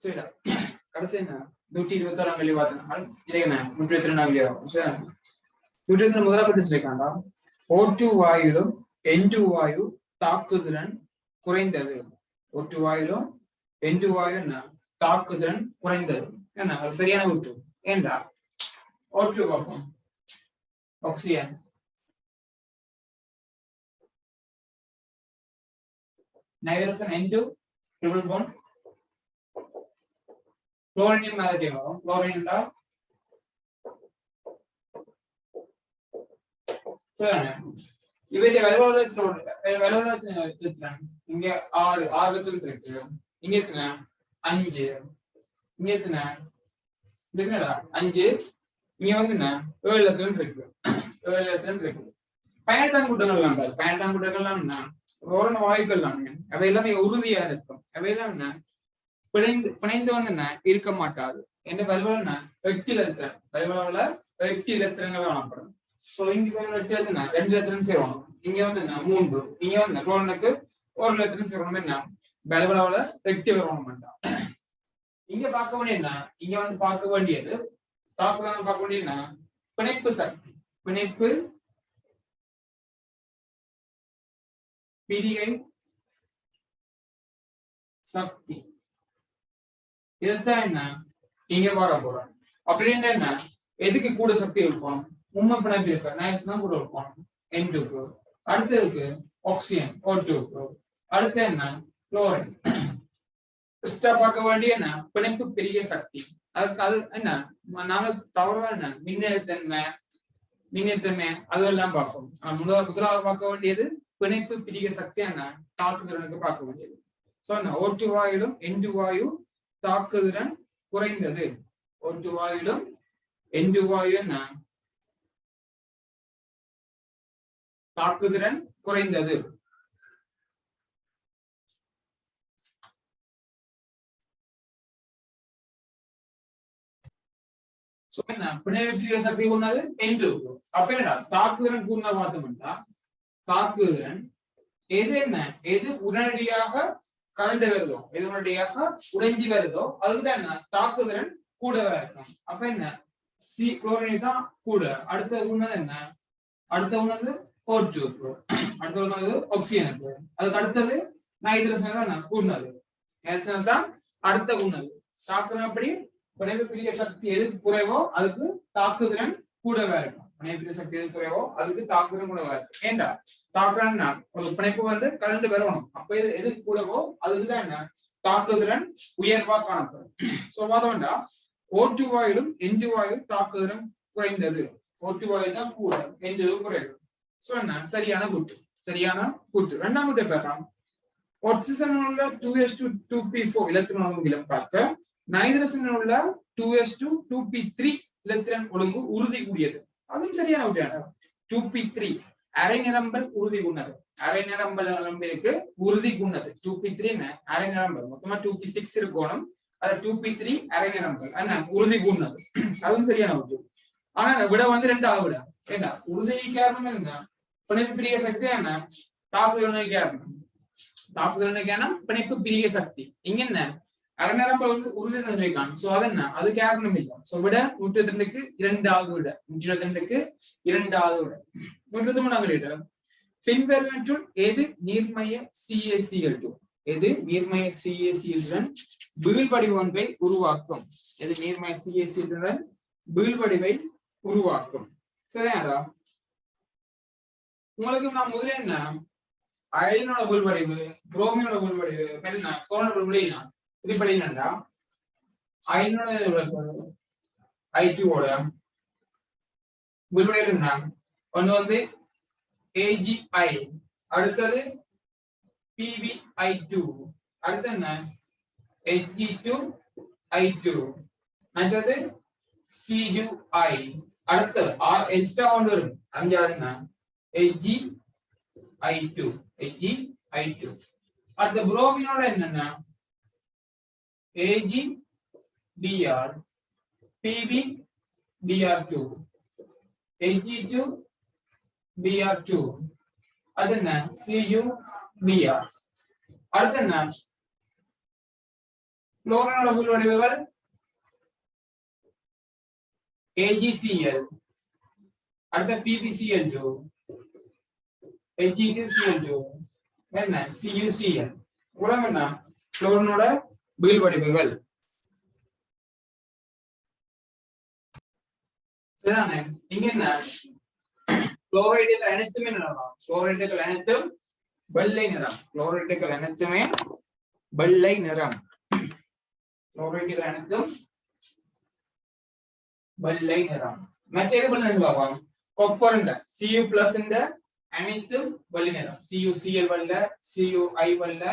சரிடா கடைசி என்ன 126 கேள்வி பார்த்தோம் இல்லைங்க 122 கேள்வி சரி 122 முதலாவது சொல்லிருக்காண்டா O2 வாயுவிலும் N2 வாயு தாக்குதிறன் குறைந்தது O2 வாயுவிலும் N2 வாயு என்ன தாக்குதிறன் குறைந்தது என்ன அது சரியான கூற்று ஏண்டா O2 பார்ப்போம் oxygen nitrogen N2 triple bond chlorine மாதிரி வரும் குளோரின் இவற்றை இங்க 6 இருக்கு இங்க எத்தனை 5 இங்க எத்தனை 5 இங்க வந்து என்ன 7 இருக்கு 7 இருக்கு பயன்டாங் கூட்டங்கள்லாம் பாரு பயன்டாங் கூட்டங்கள்லாம் என்ன ரோரன் வாயுக்கள்லாம் அவை எல்லாமே உறுதியா இருக்கும் அவையெல்லாம் என்ன பிணைந்து வந்து என்ன இருக்க மாட்டாது என்ற வலுவல வெற்றிலத்திரன் வலுவல வெற்றி இலத்திரங்கள் காணப்படும் சோ இங்க 8 எத்தனை 2 இலத்திரன் சேரணும் இங்க வந்து என்ன 3 இங்க வந்து குளோரினுக்கு 1 இலத்திரன் சேரணும் என்ன வலுவல வெற்றி வரணும் வேண்டாம் இங்க பார்க்க வேண்டிய என்ன இங்க வந்து பார்க்க வேண்டியது தாக்குதல் பார்க்க வேண்டிய என்ன பிணைப்பு சக்தி பிணைப்பு பிரிகை சக்தி இதுதான் என்ன இங்க பார்க்க போறோம் அப்படின்னு என்ன எதுக்கு கூட சக்தி இருக்கும் உண்மை பிணைப்பு இருக்க நைஸ் தான் கூட இருக்கும் N2க்கு அடுத்ததுக்கு ஆக்சிஜன் O2க்கு அடுத்து என்ன குளோரின் பார்க்க வேண்டிய என்ன பிணைப்பு பெரிய சக்தி அதுக்கு அது என்ன நாங்க தவறா என்ன மின்னேத்தன்மை அதெல்லாம் பார்ப்போம் முதலாவது பார்க்க வேண்டியது பிணைப்பு பிரிய சக்தி என்ன தாக்குதிறனுக்கு பார்க்க வேண்டியது சோ என்ன O2 வாயிலும் N2 வாயு தாக்குதிறன் குறைந்தது O2 வாயிலும் N2 வாயு என்ன தாக்குதிறன் குறைந்தது பிணைப்பு சக்தி கொண்டது N2 அப்ப என்ன தாக்குதிறன் கூர்ண பார்த்தோம்னா தாக்குதிறன் எது என்ன எது உடனடியாக கலந்து வருதோ எது உடனடியாக உடைஞ்சி வருதோ அதுக்குதான் என்ன தாக்குதிறன் கூடவா இருக்கும் அப்ப என்ன சி குளோரின் தான் கூட அடுத்த உண்ணது என்ன அடுத்த உண்ணது O2 அடுத்த உண்ணது ஆக்சிஜனுக்கு அதுக்கு அடுத்தது நைட்ரஜன் தான் கூடது நைட்ரஜன் தான் அடுத்த உண்ணது தாக்குதிறன் அப்படி பிணைப்பு சக்தி எதுக்கு குறைவோ அதுக்கு தாக்குதிறன் கூடவா இருக்கும் பிணைப்பு சக்தி எது குறைவோ அதுக்கு தாக்குதிறன் கூடவா இருக்கும் ஏண்டா தாக்குறன்னா ஒரு பிணைப்பு வந்து கலந்து வரணும் அப்ப எது கூடவோ அதுக்குதான் என்ன தாக்குதிறன் உயர்வா காணப்படும் சோ பார்த்தோம்னா O2 வாயிலும் N2 வாயிலும் தாக்குதிறன் குறைந்தது O2 வாயில் தான் கூட N2 குறைவு சோ என்ன சரியான கூற்று ரெண்டாம் கூட்டை பார்க்கலாம் ஆக்சிஜன் உள்ள 2s2 இலத்திரன் ஒழுங்கிலும் பார்க்க நைட்ரஜன் உள்ள 2s2 இலத்திரன் ஒழுங்கு உறுதி கூடியது அதுவும் சரியான கூற்று 2p3 அரை நிரம்பல் உறுதி குன்னது அரை நிரம்பலுக்கு உறுதி குன்னது 2p3 அரை நிரம்பல் மொத்தமா 2p6 இருக்கணும் அது 2p3 அரை நிரம்பல் என்ன உறுதி குன்னது அதுவும் சரியான கூற்று ஆனா விட வந்து ரெண்டாவது விட ஏன்னா உறுதிக்கு காரணம் என்ன பிணைப்பு பிரிய சக்தி என்ன தாக்குதிறனுக்கு காரணம் பிணைப்பு பிரிய சக்தி இங்க என்ன அரை நிரம்பல் வந்து உறுதி சொல்லியிருக்காங்க சோ அது என்ன அது காரணம் இல்லை சோ விட 122க்கு 2வது விட 122க்கு 2வது விட 123வது விட பின்வருவற்றுள் எது நீர்மய CaCl2 எது நீர்மய CaCl2 வீழ்படிவு ஒன்றை உருவாக்கும் எது நீர்மய CaCl2 வீழ்படிவை உருவாக்கும் சரியாடா உங்களுக்கு நான் முதல்ல என்ன அயனோட வீழ்படிவு புரோமினோட வீழ்படிவு என்ன குளோரினோட வீழ்படிவு இது படிக்கணும்டா அயனோட I2 ஓட வீழ்படிவு என்ன ஒன்று வந்து AgI அடுத்தது PbI2 அடுத்து என்ன Hg2I2 அடுத்தது Cu(I) அடுத்து எக்ஸ்ட்ரா ஒன்று வரும் அஞ்சாவது என்ன Hg(I2) அடுத்து புரோமினோட என்னன்னா Ag(Br) Pb(Br2) Hg2(Br2) அது என்ன Cu(Br) அடுத்து என்ன குளோரினோட புல் வடிவுகள் AgCl, அடுத்த PbCl2, Hg2Cl2, என்ன CuCl. இவ்வளவு என்ன குளோரினோட புல் வடிவுகள். சரிதானே? இங்க என்ன குளோரைடுகள் அனைத்துமே நிறம். குளோரைடுகள் அனைத்தும் வெள்ளை நிறம். குளோரைடுகள் அனைத்துமே வெள்ளை நிறம். குளோரைடுகள் அனைத்தும் வெள்ளை நிறம். மற்ற வெள்ளை பார்ப்போம். காப்பர் Cu+ இந்த அனைத்தும் வெள்ளை நிறம். CuCl வெள்ளை, Cui வெள்ளை,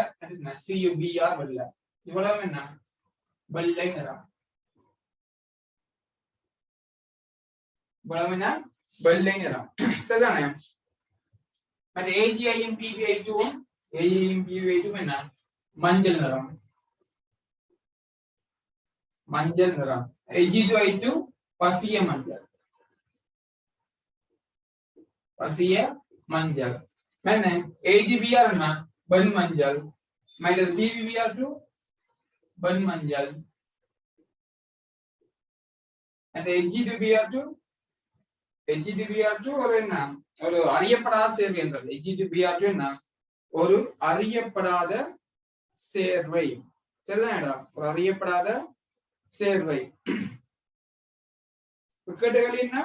CuBr வெள்ளை. இவ்வளவு என்ன வெள்ளை நிறம். இவ்வளவு என்ன வெள்ளை நிறம். சரிதானே? மற்ற AgIயும் PbI2ம் என்ன மஞ்சள் நிறம். மஞ்சள் நிறம். Ag2I2 பசிய மஞ்சள். பசிய மஞ்சள். என்ன AgBr என்ன வெண் மஞ்சள். மைனஸ் BbBr2 வெண் மஞ்சள். and Ag2Br2 ஒரு என்ன ஒரு அறியப்படாத சேர்வை என்றது. Ag2Br2 என்ன ஒரு அறியப்படாத சேர்வை. சரிதானடா? ஒரு அறியப்படாத சேர்வை. கேட்டகரி என்ன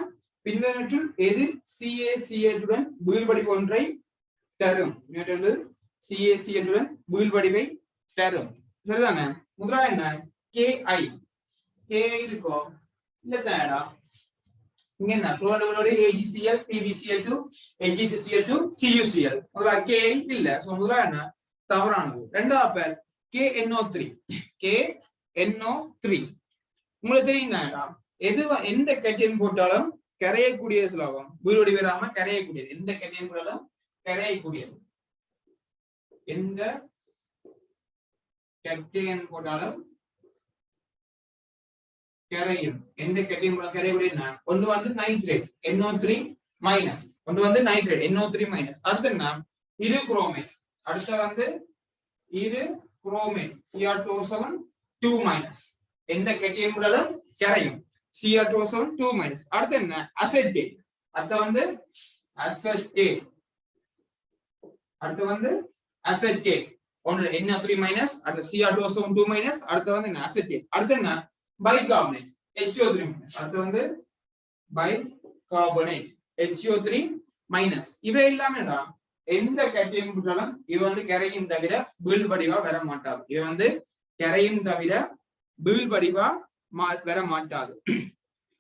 பின்வருவற்றுள் எது CaCl2 வீழ்வடிவு ஒன்றை தரும். CaCl2 வீழ்வடிவை தரும். சரிதானே? முதலாவது என்ன Ki. Ki இருக்கோ இல்லடா? இங்க என்ன குளோரினோட AgCl, PbCl2, Hg2Cl2, CuCl. முதலாவது Ki இல்ல. சோ முதலாவது என்ன தவறானது. இரண்டாவது பேர் KNO3. KNO3 உங்களுக்கு தெரியுங்களா? எது எந்த கேட்டையன் போட்டாலும் கரையக்கூடியது சுலபம். வீழ்வடி வராம கரையக்கூடியது. எந்த கேட்டையன் போட்டாலும் கரையக்கூடியது. எந்த கேட்டையன் போட்டாலும் கரையும். எந்த கேட்டையன் போட்டாலும் கரையக்கூடியது. ஒன்று வந்து நைட்ரேட் NO3-. ஒன்று வந்து நைட்ரேட் NO3-. அடுத்து என்ன இரு குரோமேட். அடுத்து வந்து இரு குரோமேட் Cr2O7 எந்த கேட்டையன் போட்டாலும் கரையும். Cr2O7 2-. அடுத்து என்ன அசெட்டேட். அடுத்து வந்து அசெட்டேட். அடுத்து வந்து அசெட்டேட். ஒன்று NO3-, அடுத்து Cr2O7 2-. அடுத்து வந்து என்ன அசெட்டேட். அடுத்து என்ன பைகார்பனேட் HO3-. அடுத்து வந்து பைகார்பனேட் HO3-. இவை எல்லாமேடா எந்த கேட்டையன் போட்டாலும் இவ வந்து கரையும் தவிர வீழ்வடிவா வர மாட்டாது. இவ வந்து கரையும் தவிர வீழ்வடிவா வர மாட்டாது.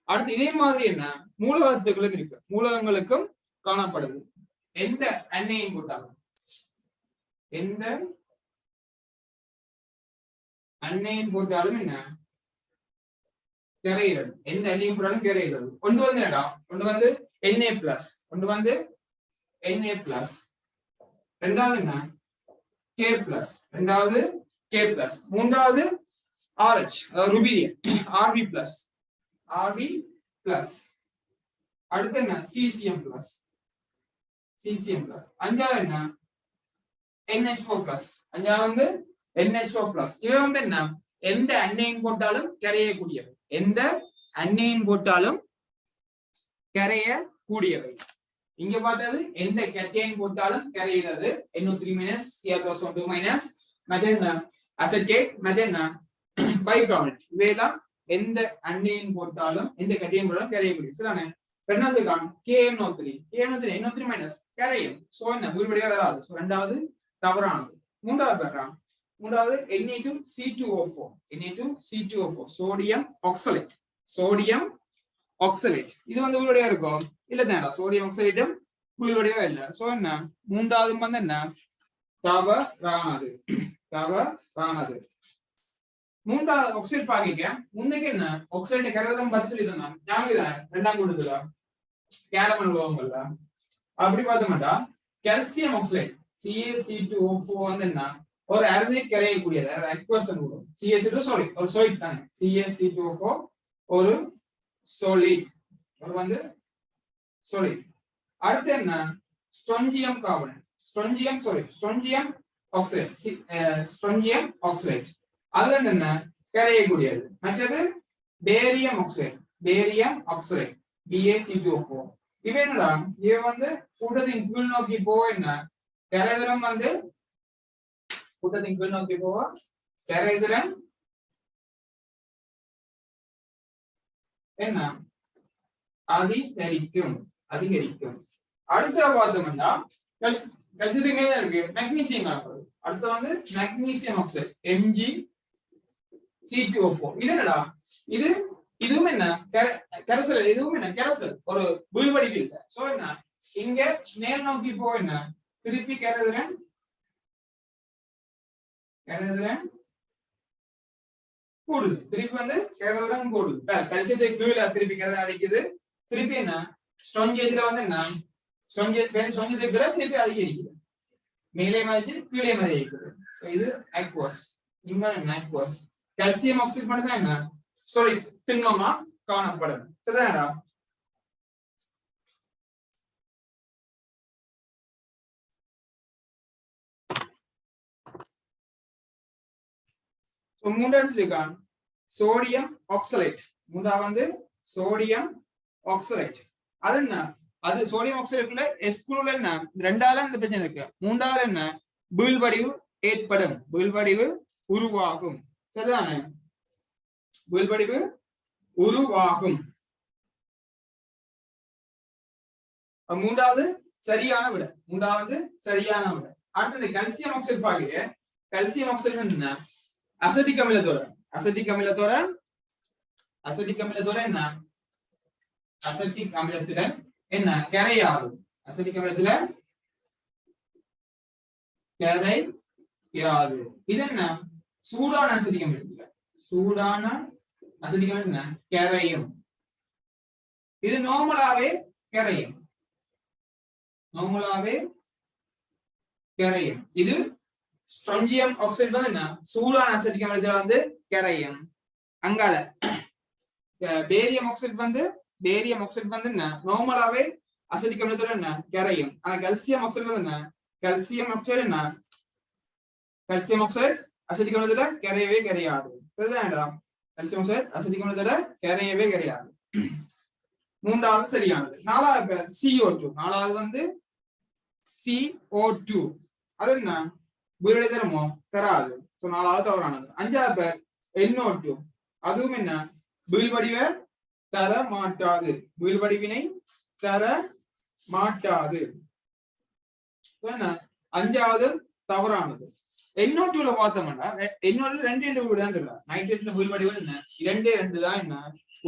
அடுத்து இதே மாதிரி என்ன மூலகத்துகளும் இருக்கு. மூலகங்களுக்கும் காணப்படுது. எந்த அன்னையும் போட்டாலும் எந்த அன்னையும் போட்டாலும் என்ன கரைகிறது. எந்த அன்னையும் போட்டாலும் கரைகிறது. ஒன்று வந்து என்னடா ஒன்று வந்து Na+, ஒன்று வந்து Na+. ரெண்டாவது என்ன K+, ரெண்டாவது K+, மூன்றாவது RH அதாவது ருபீடியம் Rb+. அடுத்து என்ன CCM+. அஞ்சாவது என்ன NH4+. அஞ்சாவது வந்து NH4+. இவை வந்து என்ன எந்த அன்னையின் போட்டாலும் கரையக்கூடியவை. எந்த அன்னையின் போட்டாலும் கரையக்கூடியவை. இங்க பார்த்தது எந்த கேட்டையன் போட்டாலும் கரைகிறது. NO3-, Cr2O7 2-. மற்ற அசெட்டேட், மற்ற பைகார்பனேட். இவையெல்லாம் எந்த அன்னையின் போட்டாலும் எந்த கேட்டையன் போட்டாலும் கரையக்கூடியது. சரிதானே? என்ன சொல்றாங்க KNO3 NO3- கரையும். சோ என்ன வீழ்வடிவா வராது. சோ இரண்டாவது தவறானது. மூன்றாவது பார்க்கலாம். மூன்றாவது Na2CO4 சோடியம் ஆக்சலேட். இது வந்து வீழ்வடிவா இருக்கும் இல்ல தானடா? சோடியம் ஆக்சைடும் வீழ்வடிவா இல்ல. சோ என்ன மூன்றாவது வந்து என்ன தவறானது. மூன்றாவது ஆக்சைடு பாக்கிக்க முன்னுக்கு என்ன ஆக்சைடு கரைதலும் பத்தி சொல்லிருந்தான். ஞாபகம் ரெண்டாம் கொடுத்துல கேரமன் உலோகங்கள்ல அப்படி பார்த்தோம்டா கால்சியம் ஆக்சைடு CaC2O4 வந்து என்ன ஒரு அரைனிக் கரையக்கூடியது. அக்வஸ் உலோகம். CaC2 சாலிட் ஒரு சாலிட் தானே. CaC2O4 ஒரு சாலிட். ஒரு வந்து சாலிட். அடுத்து என்ன ஸ்ட்ரோஞ்சியம் கார்பனேட். ஸ்ட்ரோஞ்சியம் ஆக்சைடு. அதுல என்ன கரையக்கூடியது. மற்றது barium oxide, barium oxide BaC2O4. இவ என்னடா, இவ வந்து கூட்டத்தின் கீழ் நோக்கி போக என்ன கரைதிறம் வந்து கூட்டத்தின் கீழ் நோக்கி போக கரைதிறம் என்ன அதிகரிக்கும். அடுத்த பார்த்தோம்னா கல்சியத்துக்கு இருக்கு மெக்னீசியம் காணப்படுது. அடுத்து வந்து மெக்னீசியம் ஆக்சைடு MgC2O4. இது என்னடா, இதுவும் என்ன கரைசல், இதுவும் என்ன கரைசல், ஒரு வீழ்வடிவு இல்லை. சோ என்ன இங்க நேர் நோக்கி போ என்ன திருப்பி கரைதிறன் கூடுது. திருப்பி வந்து கரைதிறன் கூடுது. கல்சியத்துக்கு கீழே திருப்பி கரைதிறன் அடிக்குது. திருப்பி என்ன ஸ்ட்ராஞ்சேஜ்ல வந்து என்ன ஸ்ட்ராஞ்சேஜ்க்கு கீழே திருப்பி அதிகரிக்குது. மேலே மாதிரி கீழே மாதிரி இருக்குது. இது அக்வஸ். இங்க என்ன அக்வஸ். கால்சியம் ஆக்சைடு பண்ணதா என்ன சாரி திண்மமா காணப்படும். சரிதானடா? மூன்றாவது சோடியம் ஆக்சலேட். மூன்றாவது வந்து சோடியம் ஆக்சலேட். அது என்ன, அது சோடியம் ஆக்சலேட்ல எஸ்குல என்ன ரெண்டாவது இந்த பிரச்சனை இருக்கு. மூன்றாவது என்ன வீழ்வடிவு ஏற்படும், வீழ்வடிவு உருவாகும். சரிதானே? வீழ்வடிவு உருவாகும். மூன்றாவது சரியான விட. அடுத்தது கல்சியம் ஆக்சைடு பாக்குற. கல்சியம் ஆக்சைடு என்ன அசிட்டிக் அமிலத்தோட என்ன அசிட்டிக் அமிலத்துல என்ன கரையாது. அசிட்டிக் அமிலத்துல கரையாது. இது என்ன சூடான அசிட்டிக் அமிலத்துல என்ன கரையும். இது நார்மலாவே கரையும். இது ஸ்ட்ராஞ்சியம் ஆக்சைடு வந்து என்ன சூடான அசிட்டிக் அமிலத்துல வந்து கரையும். அங்கால பேரியம் ஆக்சைடு வந்து என்ன நார்மலாவே அசிட்டிக் அமிலத்தோட என்ன கரையும். ஆனா கல்சியம் ஆக்சைடு வந்து என்ன கல்சியம் ஆக்சைடு அசிட்டிக் அமிலத்தோட கரையவே கரையாது. சரிதானடா? கல்சியம் ஆக்சைடு அசிட்டிக் அமிலத்தோட கரையவே கரையாது. மூன்றாவது சரியானது. நாலாவது பேர் CO2. நாலாவது வந்து CO2. அது என்ன வீழ்வடை தருமோ தராது. நாலாவது தவறானது. அஞ்சாவது பேர் NO2. அதுவும் என்ன வீழ்வடிவை தர மாட்டாது, வீழ்வடிவினை தர மாட்டாது. என்ன அஞ்சாவது தவறானது. NO2ல பார்த்தோம்னா NO2 ரெண்டு வீடுதான் இல்ல. நைட்ரேட்ல வீழ்வடிவுகள் என்ன 2 தான் என்ன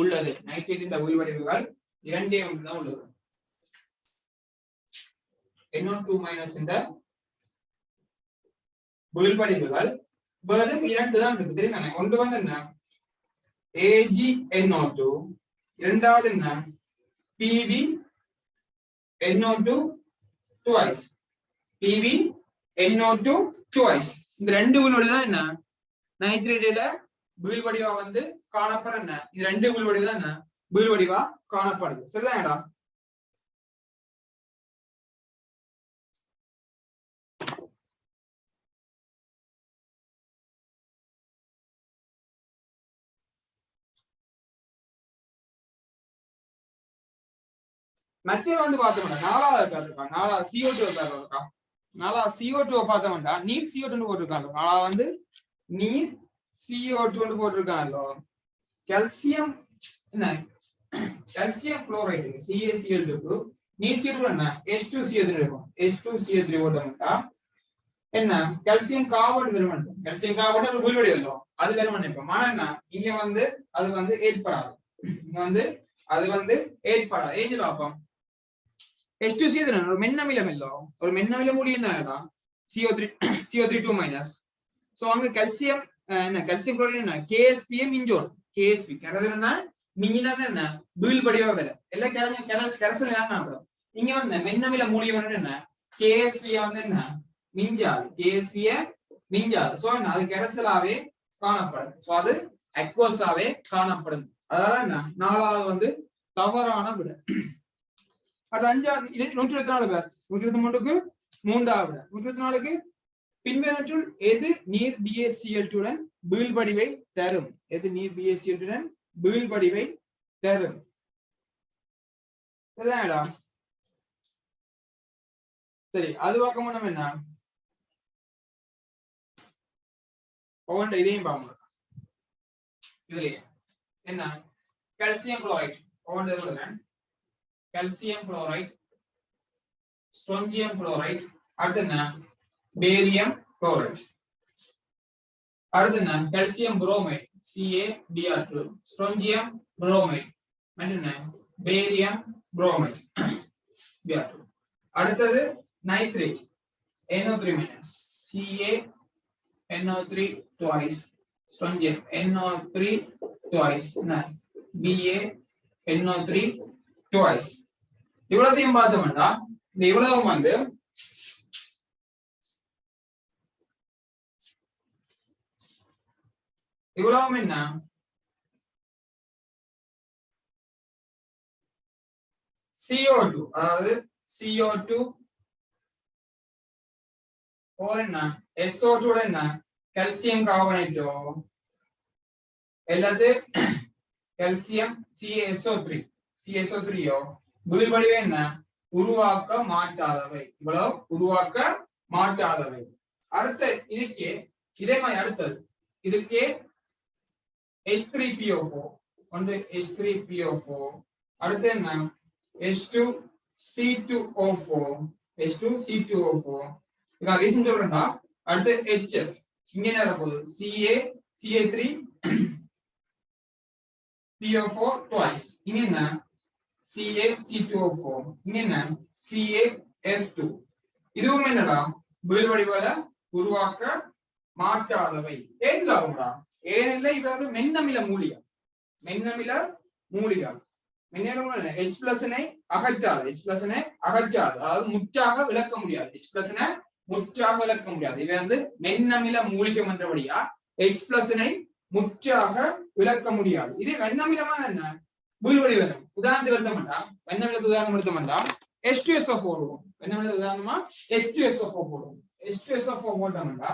உள்ளது. நைட்ரேட்டின் வீழ்வடிவுகள் 2 தான் உள்ளது. NO2 மைனஸ் இந்த வீழ்வடிவுகள் வெறும் 2 தான் இருக்கு. தெரியுதானே? ஒன்று வந்து என்ன AgNO2, இரண்டாவது என்ன PbNO2 twice. PbNO2 twice. இந்த ரெண்டு வீழ்வடிவு தான் என்ன நைட்ரேட்ல வீழ்வடிவா வந்து காணப்படுற என்ன இது ரெண்டு வீழ்வடிவு தான் என்ன வீழ்வடிவா காணப்படுது. சரிதானடா? மச்சை வந்து பார்த்தோம்னா நாலாவது பேர் இருக்கா, நாலாவது CO2 பேர் இருக்கா. நாலாவது CO2 பார்த்தோம்னா நீர் CO2 போட்டிருக்காங்க. நாலாவது வந்து நீர் CO2 போட்டிருக்காங்க. கால்சியம் என்ன கால்சியம் குளோரைடு CaCl2 நீர் CO2 என்ன H2CO3 இருக்கும். H2CO3 போட்டோம்னா என்ன கால்சியம் கார்பன் வெறுமன். கால்சியம் கார்பன் வீழ்வடி வந்தோம் அது வெறுமன் நினைப்போம். ஆனா என்ன இங்க வந்து அது வந்து ஏற்படாது. இங்க வந்து அது வந்து ஏற்படாது. ஏஜ் பார்ப்போம். H2CO3 ஒரு மென்னமிலம் இல்ல, ஒரு மென்னமிலம் முடியும் தானடா CO3 2-. சோ அங்க கால்சியம் என்ன கால்சியம் குளோரைடு என்ன KSPM மிஞ்சோல். KSP கரைதிறனா மிஞ்சினது என்ன வீழ்வடிவா வேற எல்லாம் கரைசல் வேணாம். இங்க வந்து மென்னமில மூலியம் என்ன KSP வந்து என்ன மிஞ்சாது. KSP மிஞ்சாது. சோ என்ன அது கரைசலாவே காணப்படும். சோ அது அக்வஸாவே காணப்படும். அதாவது என்ன நாலாவது வந்து தவறான விட. அது அஞ்சாவது 124 பேர். 123க்கு மூன்றாவது விட. 124க்கு பின்வருவற்றுள் எது நீர் BaCl2 உடன் வீழ்படிவை தரும். எது நீர் பிஎஸ்சியுடன் வீழ்படிவை தரும். சரிதானடா? சரி, அது பார்க்க முடியும். என்ன ஒவ்வொன்று இதையும் பார்க்க முடியும். இதுலயே என்ன கால்சியம் குளோரைட் ஒவ்வொன்று கால்சியம் குளோரைட், ஸ்ட்ரோஞ்சியம் குளோரைட், அடுத்து என்ன பேரியம் குளோரைட், அடுத்து என்ன கால்சியம் புரோமைட் CaBr2, ஸ்ட்ரோஞ்சியம் புரோமைட் மற்றும் என்ன பேரியம் புரோமைட் Br2. அடுத்தது nitrate NO3- CaNO3 twice, strontium NO3 twice, BaNO3 twice. இவ்வளவுதையும் பார்த்தோம்னா இந்த இவ்வளவும் வந்து இவ்வளவும் என்ன CO2, அதாவது CO2 or என்ன SO2 ஓட என்ன கால்சியம் கார்பனேட்டோ அல்லது கால்சியம் CaSO3யோ வீழ்படிவை என்ன உருவாக்க மாட்டாதவை. இவ்வளவு உருவாக்க மாட்டாதவை. அடுத்து இதுக்கே இதே மாதிரி அடுத்தது இதுக்கே H3PO4 ஒன்று H3PO4, அடுத்து என்ன H2C2O4 இதான் ரீசன் சொல்றேன்டா. அடுத்து HF இங்க என்ன வரப்போகுது CaCa3PO4 twice, இங்க என்ன CaC2O4, இங்க என்ன CaF2. இதுவும் என்னடா வீழ்படிவுகளை உருவாக்க மாட்டாதவை. ஏன்டா ஏனில்லை இதாவது மென்னமில மூலிகை. H+னை அகற்றாது, அதாவது முற்றாக விளக்க முடியாது. H+னை முற்றாக விளக்க முடியாது. இவை வந்து மென்னமில மூலிகை என்றபடியா H+னை முற்றாக விளக்க முடியாது. இது வெண்ணமிலமான என்ன வீழ்படி வரும். உதாரணத்துக்கு எடுத்த மாட்டோம். வெண்ணமிலத்துக்கு உதாரணம் எடுத்த மாட்டோம். H2SO4 போடுவோம். வெண்ணமிலத்துக்கு உதாரணமா H2SO4 போடுவோம். H2SO4 போட்டோம்னா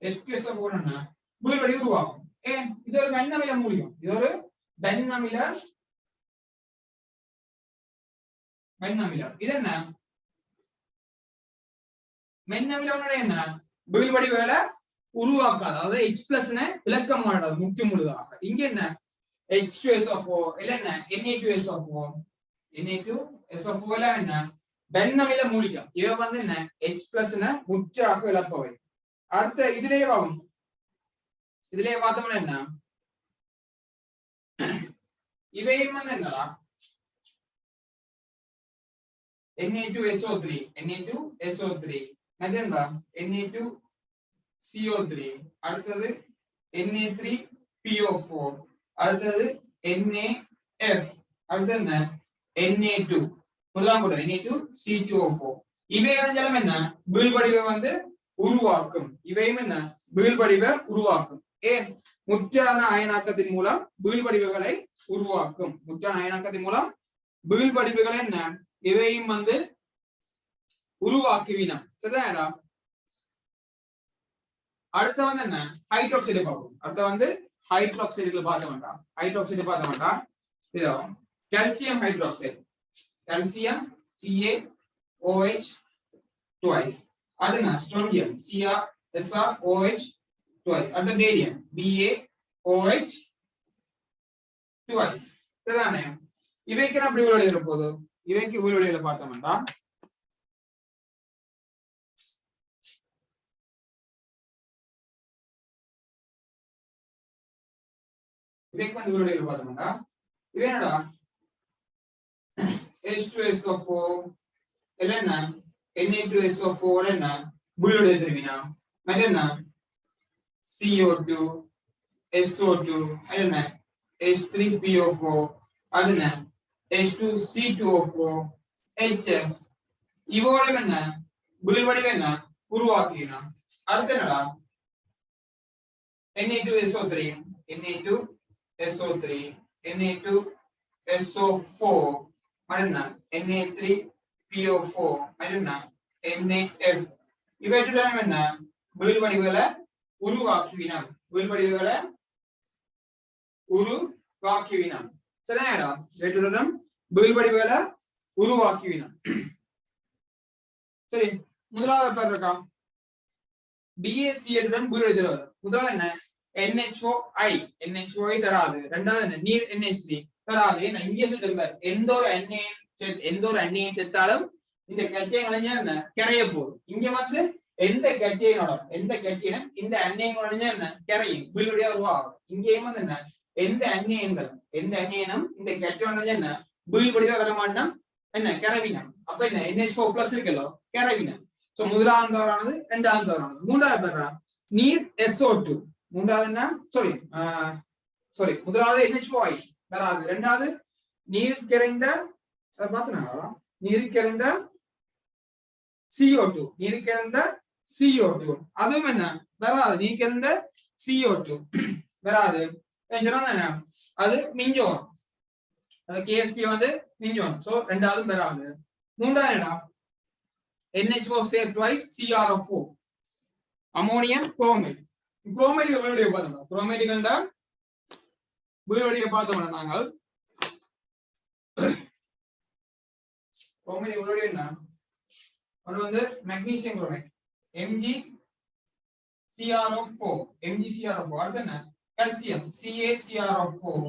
H2SO போட்டோம்னா வீழ்படி உருவாகும். ஏன் இது ஒரு வெண்ணமில மூலிகை. இது ஒரு வெண்ணமிலம். இது என்ன மென்னமிலம் என்ன வீழ்படிவுகளை உருவாக்காது, அதாவது H+னை விளக்க மாட்டாது முற்று முழுதாக. இங்க என்ன H2SO4 இல்ல என்ன Na2SO4 என்ன வெண்ணமில மூலிகை. இவ வந்து என்ன H+னை முற்றாக இழப்பவை. அடுத்த இதுலயே ஆகும். இதுலயே பார்த்தோம்னா என்ன இவையும் வந்து என்னடா Na2SO3 மற்றா Na2CO3, அடுத்தது Na3PO4, அடுத்தது NaF, அடுத்தது என்ன Na2, முதலாம் கூட Na2C2O4. இவை அடைஞ்சாலும் என்ன வீழ்படிவை வந்து உருவாக்கும். இவையும் என்ன வீழ்படிவை உருவாக்கும். ஏன் முற்றான அயனாக்கத்தின் மூலம் வீழ்படிவுகளை உருவாக்கும். முற்றான அயனாக்கத்தின் மூலம் வீழ்படிவுகளை என்ன இவையும் வந்து உருவாக்குவினம். சரிதானடா? அடுத்த வந்து என்ன ஹைட்ராக்சைடு பார்ப்போம். அடுத்த வந்து ஹைட்ராக்சைடுகளை பார்க்க வேண்டாம். இதோ calcium hydroxide, calcium CaOH twice, அது என்ன ஸ்ட்ரோண்டியம் CrSrOH twice, அடுத்த பேரியம் BaOH twice. சரிதானே? இவைக்கு அப்படி வீழ்வடி இருப்போது. இவைக்கு வீழ்வடிகளை பார்த்தோம்னா இவைக்கு வந்து வீழ்வடிகளை பார்த்தோம்னா இவை என்னடா H2SO4 என்ன Na2SO4 என்ன வீழ்வடியை தெரிவினா மற்ற என்ன CO2 SO2 என்ன H3PO4, அது என்ன H2C2O4 HF. இவோட என்ன வீழ்வடிவை என்ன உருவாக்கினா. அடுத்து என்னடா Na2SO3 Na2SO4 மறுனா Na3PO4 மறுனா NaF. இவற்றுடன் என்ன வீழ்வடிவுகளை உருவாக்குவினம் வீழ்வடிவுகளை உருவாக்குவினம் சரியாடா வேற்றுடன் வீழ்வடிவுகளை உருவாக்குவினம் சரி முதலாவது பேர் இருக்கா BaCl உடன் வீழ்வடி தருவது முதல்ல என்ன NHOI NHOI தராது ரெண்டாவது என்ன நீர் NH3 தராது ஏன்னா இங்கே சொல்லிட்டு எந்த ஒரு அந்நியன் செத்தாலும் இந்த கட்சியை என்ன கரைய போகும் இங்க வந்து எந்த கட்சியினோட இந்த அந்நியங்களோட என்ன கரையும் வீழ்வடியா உருவாகும் இங்கேயும் வந்து என்ன எந்த அந்நியனும் இந்த கட்சியோட என்ன வீழ்வடிவா வர மாட்டான் என்ன கரவினம் அப்ப என்ன NH4+ இருக்கല്ലോ கரவினம் சோ முதலாவது தவறானது இரண்டாவது தவறானது மூன்றாவது பேரா நீர் SO2 மூன்றாவது என்ன சாரி முதலாவது NH4I வராது இரண்டாவது நீர் கரைந்த பாத்தீங்களா நீர் கரைந்த CO2 நீர் கரைந்த CO2 அதுவும் என்ன வராது நீர் கரைந்த CO2 வராது என்ன அது மிஞ்சோன் KSP வந்து மிஞ்சோன் சோ இரண்டாவது வராது மூன்றாவது இடம் NH4 say twice CrO4 ammonium chromate chromate video பார்த்தோம் குரோமேட்டுகள் தான் வீடியோ பார்த்தோம் நாங்கள் குரோமேட் வீடியோ என்ன அது வந்து மெக்னீசியம் குரோமேட் MgCrO4 MgCrO4 அடுத்து என்ன கால்சியம் CaCrO4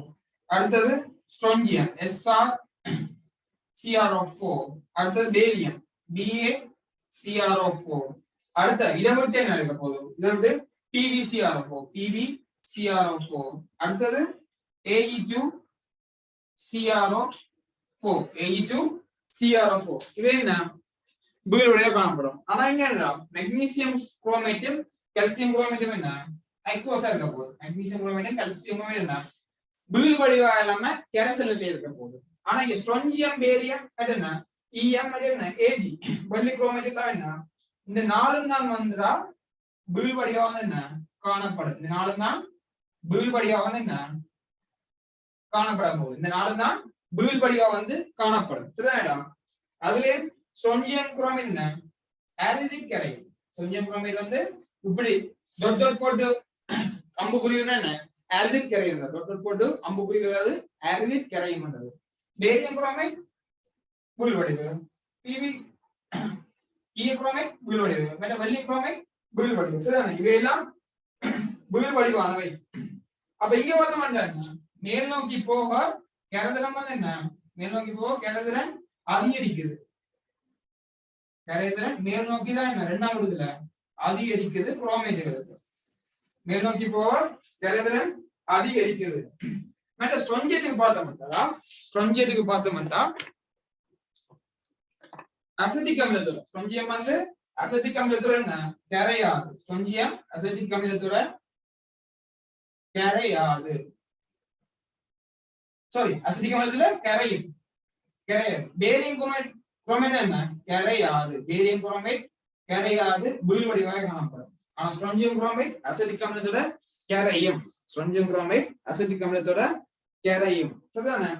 அடுத்தது ஸ்ட்ரோஞ்சியம் SrCrO4 அடுத்தது பேரியம் BaCrO4 அடுத்த இதை விட்டு என்ன இருக்க போகுது இதை விட்டு PbCrO4 அடுத்தது Ae2CrO4 இது என்ன வீழ்வடியா காணப்படும் ஆனா இங்க என்ன மெக்னீசியம் குரோமேட்டும் கால்சியம் குரோமேட்டும் என்ன அக்வஸா இருக்க போகுது மெக்னீசியம் குரோமேட்டும் கால்சியம் குரோமேட்டும் என்ன வீழ்வடிவா இல்லாம கரைசலிலே இருக்க போகுது ஆனா இங்க ஸ்ட்ரோஞ்சியம் பேரியம் அது என்ன EM என்ன Ag வெள்ளி குரோமேட் தான் என்ன இந்த நாலும் தான் வந்துடா வீழ்வடிவா வந்து என்ன காணப்படும் இந்த நாலும் தான் வீழ்வடிவா வந்து என்ன காணப்பட போகுது இந்த நாலும் தான் வீழ்வடிவா வந்து காணப்படும் சரிதான் அதுல ஸ்ட்ரோஞ்சியம் குரோமேட் என்ன ஆரிதிக் கரை ஸ்ட்ரோஞ்சியம் குரோமேட் வந்து இப்படி டொட் போட்டு அம்புக்குறினா என்ன ஆரிதிக் கரை டொட் போட்டு அம்புக்குறிங்கிறது ஆரிதிக் கரையும் பண்றது பேரியம் குரோமேட் வீழ்வடிவு PbE குரோமேட் வீழ்வடிவு மற்ற வெள்ளி குரோமேட் வீழ்வடிவு சரிதானே இவையெல்லாம் வீழ்வடிவானவை அப்ப இங்க பார்த்தோம்னா மேல் நோக்கி போக கரைதிறன் வந்து என்ன மேல் நோக்கி போக கரைதிறன் அதிகரிக்குது கரைதிறன் மேல் நோக்கி தான் என்ன இரண்டாம் இடத்துல அதிகரிக்குது குரோமேட்டுகளுக்கு மேல் நோக்கி போக கரைதிறன் அதிகரிக்குது மற்ற ஸ்ட்ரோஞ்சியத்துக்கு பார்த்தோம்னா அசிட்டிக் அமிலத்துடன் ஸ்ட்ரோஞ்சியம் வந்து அசிட்டிக் அமிலத்துடன் என்ன கரையாது ஸ்ட்ரோஞ்சியம் அசிட்டிக் அமிலத்துடன் கரையாது சாரி அசிட்டிக் அமிலத்துல கரையும் பேரியம் குரோமேட் என்ன கரையாது பேரியம் குரோமேட் கரையாது வீழ்வடிவாக காணப்படும் ஆனா ஸ்ட்ரோஞ்சியம் குரோமேட் அசிட்டிக் அமிலத்தோட கரையும் ஸ்ட்ரோஞ்சியம் குரோமேட் அசிட்டிக் அமிலத்தோட கரையும் சரிதானே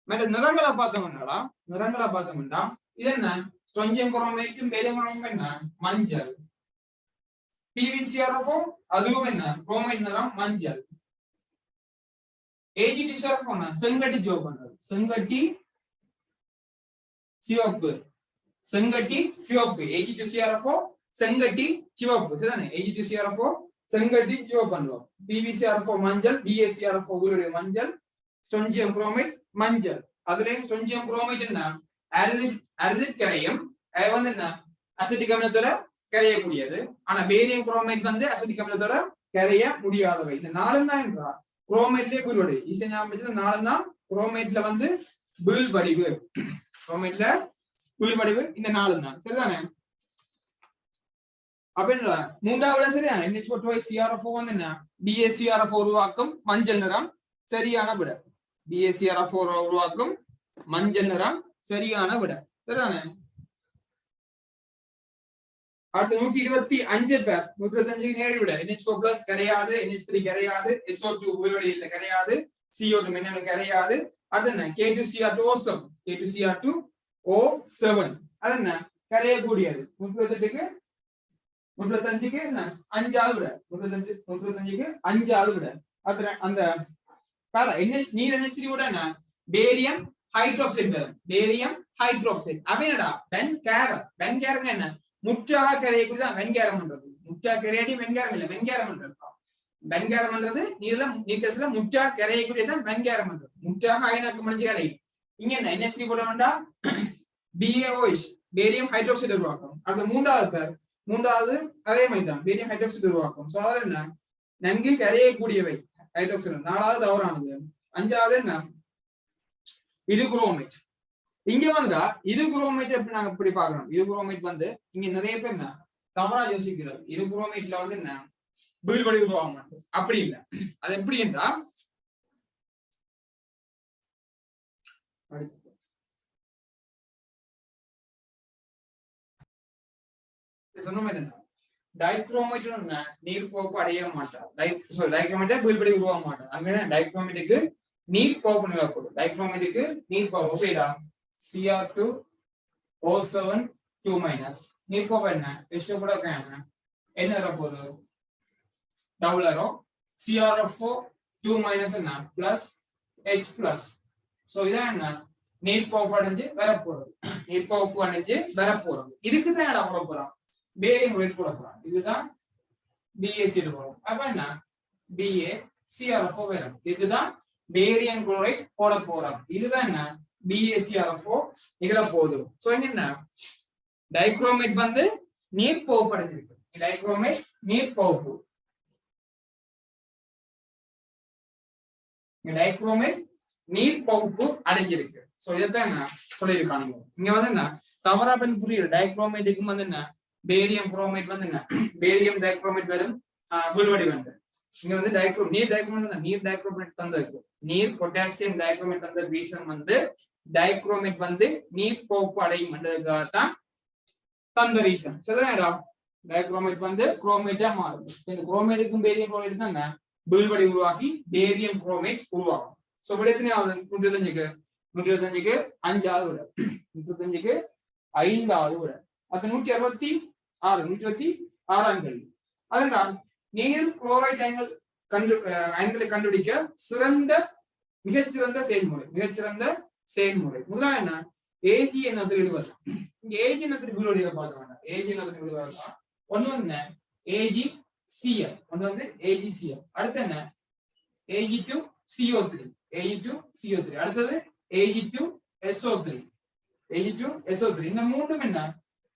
மற்ற நிறங்களை பார்த்தோம்னா இது என்ன ஸ்ட்ரோஞ்சியம் குரோமேட்டும் பேரியம் குரோமேட்டும் என்ன மஞ்சள் PbCrO4 அதுவும் என்ன குரோமேட் நிறம் மஞ்சள் AgTCrO4 செங்கட்டி சிவப்பு பண்றது செங்கட்டி சிவப்பு AgTCrO4 செங்கட்டி சிவப்பு சரிதானே AgTCrO4 செங்கட்டி சிவப்பு பண்றோம் PbCrO4 மஞ்சள் BaCrO4 உருடைய மஞ்சள் ஸ்ட்ரோஞ்சியம் குரோமேட் மஞ்சள் அதுலயும் ஸ்ட்ரோஞ்சியம் குரோமேட் என்ன ஆரிதிக் கரையும் அது வந்து என்ன அசிட்டிக் அமிலத்தோட கரையக்கூடியது ஆனா பேரியம் குரோமேட் வந்து அசிட்டிக் அமிலத்தோட கரைய முடியாதவை இந்த நாலும் தான் என்றா குரோமேட்லயே வீழ்வடிவு ஈசன்யாமத்துல நாலும் தான் குரோமேட்ல வந்து வீழ்வடிவு இந்த நாலும் தான் சரிதானே அப்ப என்ன மூன்றாவது சரியா NH4 CrO4 வந்து என்ன BaCrO4 உருவாக்கும் மஞ்சள் நிறம் சரியான விட BaCrO4 உருவாக்கும் மஞ்சள் நிறம் சரியான விட சரிதானே அடுத்து 125 பேர் 125 நேரடி விட NH4+ கரையாது NH3 கரையாது SO2 வீழ்வடிவில் கரையாது CO2 மின்னணு கரையாது அது என்ன K2Cr2O7 அது என்ன கரையக்கூடியது 128க்கு 35க்கு என்ன 5வது விட 35க்கு 5வது விட அப்புற அந்த பாரா நீர் NH3 விட என்ன பேரியம் ஹைட்ராக்சைடு பேரியம் ஹைட்ராக்சைடு அப்படினடா வெண்கேரம் என்ன முற்றாக கரையக்கூடிய தான் வெண்கேரம்ன்றது முற்றாக கரையாடி வெண்கேரம் இல்ல வெண்கேரம்ன்றது வெண்கேரம்ன்றது நீர்க்கசில முற்றாக கரையக்கூடிய தான் வெண்கேரம்ன்றது முற்றாக அயனாக்கம் அடைஞ்சு கரை இங்க என்ன NH3 போட வேண்டாம் BaOH பேரியம் ஹைட்ராக்சைடு உருவாக்கும் அடுத்து மூன்றாவது அதே மாதிரி தான் பேரியம் ஹைட்ராக்சைடு உருவாக்கும் சோ அது என்ன நன்கு கரையக்கூடியவை ஹைட்ராக்சைடு 4வது தவறானது 5வது என்ன இருகுரோமேட் இங்க வந்தா இருகுரோமேட் எப்படி நாங்க இப்படி பாக்குறோம் இருகுரோமேட் வந்து இங்க நிறைய பேர் என்ன தவறா யோசிக்கிறது இருகுரோமேட்ல வந்து என்ன வீழ்படி உருவாகும் அப்படி இல்ல அது எப்படி என்றா சொன்ன மாதிரி டைக்ரோமேட் நீர் போக்கு அடைய மாட்டார் டைக்ரோமேட் வீழ்படி உருவாக மாட்டார் அங்க டைக்ரோமேட்டுக்கு நீர் போக்கு நிலப்போகுது டைக்ரோமேட்டுக்கு நீர் போக்கு ஓகேடா Cr2O7 2- நீர் போக்கு என்ன எஸ்ட் கூட என்ன வரப்போகுது டபுள் அரோ CrO4 2- என்ன பிளஸ் H பிளஸ் சோ இதான் என்ன நீர் போக்கு அடைஞ்சு வரப்போறது நீர் போக்கு அடைஞ்சு வரப்போறது இதுக்குதான் என்ன போட போறோம் பேரியம் குளோரைட் போட போறோம் இதுதான் BaCl போறோம் அப்ப என்ன BaCrO4 வரும் இதுதான் பேரியம் குளோரைட் போட போறோம் இதுதான் என்ன BaCrO4 நிகழ போகுது சோ என்ன டைக்ரோமேட் வந்து நீர் போக்கு அடைஞ்சிருக்கு டைக்ரோமேட் நீர் போக்கு டைக்ரோமேட் நீர் பகுப்பு அடைஞ்சிருக்கு சோ இதான் என்ன சொல்லியிருக்காங்க இங்க வந்து என்ன தவறா பண்ணி புரியுது டைக்ரோமேட்டுக்கு வந்து என்ன பேரியம் குரோமேட் வந்து என்ன பேரியம் டைக்ரோமேட் வரும் வீழ்வடி வந்து இங்க வந்து நீர் டைக்ரோமேட் தந்திருக்கு நீர் பொட்டாசியம் டைக்ரோமேட் தந்த ரீசன் வந்து டைக்ரோமேட் வந்து நீர் போக்கு அடையும் என்றதுக்காகத்தான் தந்த ரீசன் சரிதானடா டைக்ரோமேட் வந்து குரோமேட்டா மாறும் இந்த குரோமேட்டுக்கும் பேரியம் குரோமேட் தான் வீழ்வடி உருவாக்கி பேரியம் குரோமேட் உருவாகும் சோ விடத்தினாவது 125க்கு 5வது விட 125க்கு 5வது விட அது 166ஆம் கேள்வி அதனால் நீர் குளோரைட் அயன்களை கண்டுபிடிக்க மிகச்சிறந்த செயல்முறை முதலாக என்ன AG என்னது விடுவது இங்க AG என்னது விடுவடியில பார்க்க வேண்டாம் AG என்னது விடுவதா ஒண்ணு என்ன AgCl ஒண்ணு வந்து AgCl அடுத்து என்ன Ag2CO3 அடுத்தது Ag2SO3 இந்த மூன்றும் என்ன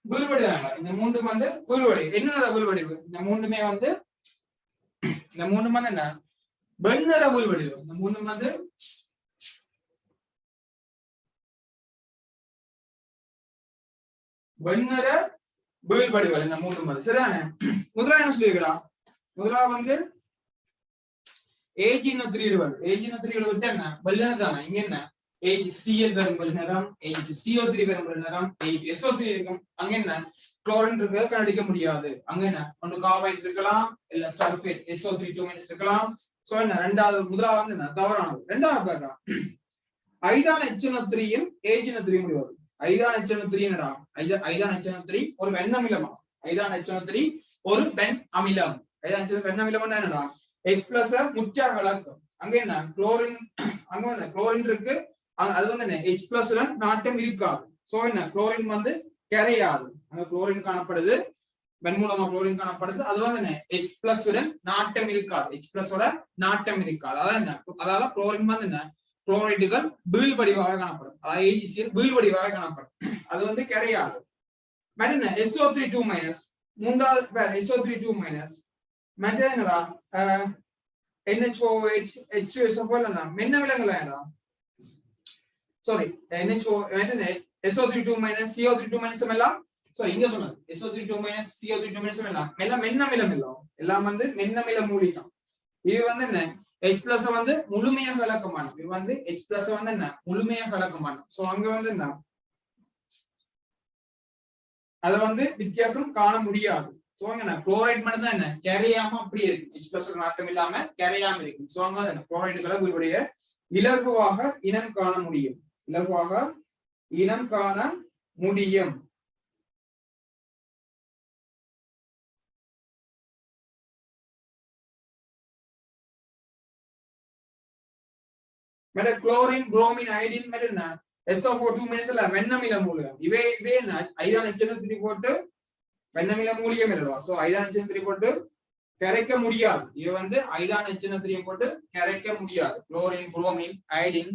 வீழ்வடி இந்த மூன்றும் வந்து வீழ்வடி என்ன வீழ்வடிவு இந்த மூன்றுமே வந்து என்ன வெண்ணிற வீழ்வடிவு இந்த மூன்றும் வந்து வெண்ணிற வீழ்வடிவு இந்த மூன்றும் வந்து சரிதானே முதலா என்ன சொல்லியிருக்கிறா முதலா வந்து Ag3 விட்டு என்ன வெள்ளன தானே இங்க என்ன AgCl வரும் வெள்ளனம் Ag2CO3 வரும் வெள்ளனம் Ag2SO3 இருக்கும் அங்க என்ன குளோரின் இருக்கிறத கண்டுபிடிக்க முடியாது அங்க என்ன ஒன்று கார்பைட் இருக்கலாம் இல்ல சல்பேட் SO3 2- இருக்கலாம் சோ என்ன முதலாவது வந்து என்ன தவறானது இரண்டாவது பாருங்க ஐதான HNO3யும் AgNO3 முடிவது ஐதான HNO3 என்னடா ஐதான HNO3 ஒரு வெண்ணமிலமா ஐதான HNO3 ஒரு வெண் அமிலம் வெண் அமிலம் என்னடா H+ முற்றாக விளக்கும் அங்க என்ன குளோரின் அங்க வந்து குளோரின் இருக்கு அது வந்து என்ன H+ உடன் நாட்டம் இருக்காது சோ என்ன குளோரின் வந்து கரையாது அங்க குளோரின் காணப்படுது வெண்மூலமா குளோரின் காணப்படுது அது வந்து என்ன H+ உடன் நாட்டம் இருக்காது H+ ஓட நாட்டம் இருக்காது அதான் என்ன அதால குளோரின் வந்து என்ன குளோரைட்டுகள் வீழ்வடிவாக காணப்படும் அதாவது AgCl வீழ்வடிவாக காணப்படும் அது வந்து கரையாது என்ன SO3 2- மூன்றாவது SO3 2- மற்ற என்னடா NH4OH H2SO4 மென்ன விலங்குல sorry SO3 2- CO3 2- எல்லாம் சாரி இங்க சொன்னது SO3 2- CO3 2- எல்லாம் மென்னமிலம் எல்லாம் வந்து மென்னமில மூலிகம் இது வந்து என்ன H+ வந்து முழுமையாக விளக்க மாட்டோம் இது வந்து H+ வந்து என்ன முழுமையாக விளக்க மாட்டோம் சோ அங்க வந்து என்ன அத வந்து வித்தியாசம் காண முடியாது சோ அங்க குளோரைட் மட்டும் தான் என்ன கரையாம அப்படியே இருக்கு H+ நாட்டம் இல்லாம கரையாம இருக்கு சோ அங்க என்ன குளோரைட்டுகளை உங்களுடைய இலகுவாக இனம் காண முடியும் மேல குளோரின் புரோமின் அயோடின் மேல என்ன SO4 2 எல்லாம் வெண்ணமில மூலிகம் இவே என்ன ஐதான HNO3 போட்டு வெண்ணமில மூலிகம் இல்லவா சோ ஐதான HNO3 போட்டு கரைக்க முடியாது இது வந்து ஐதான HNO3 போட்டு கரைக்க முடியாது chlorine bromine iodine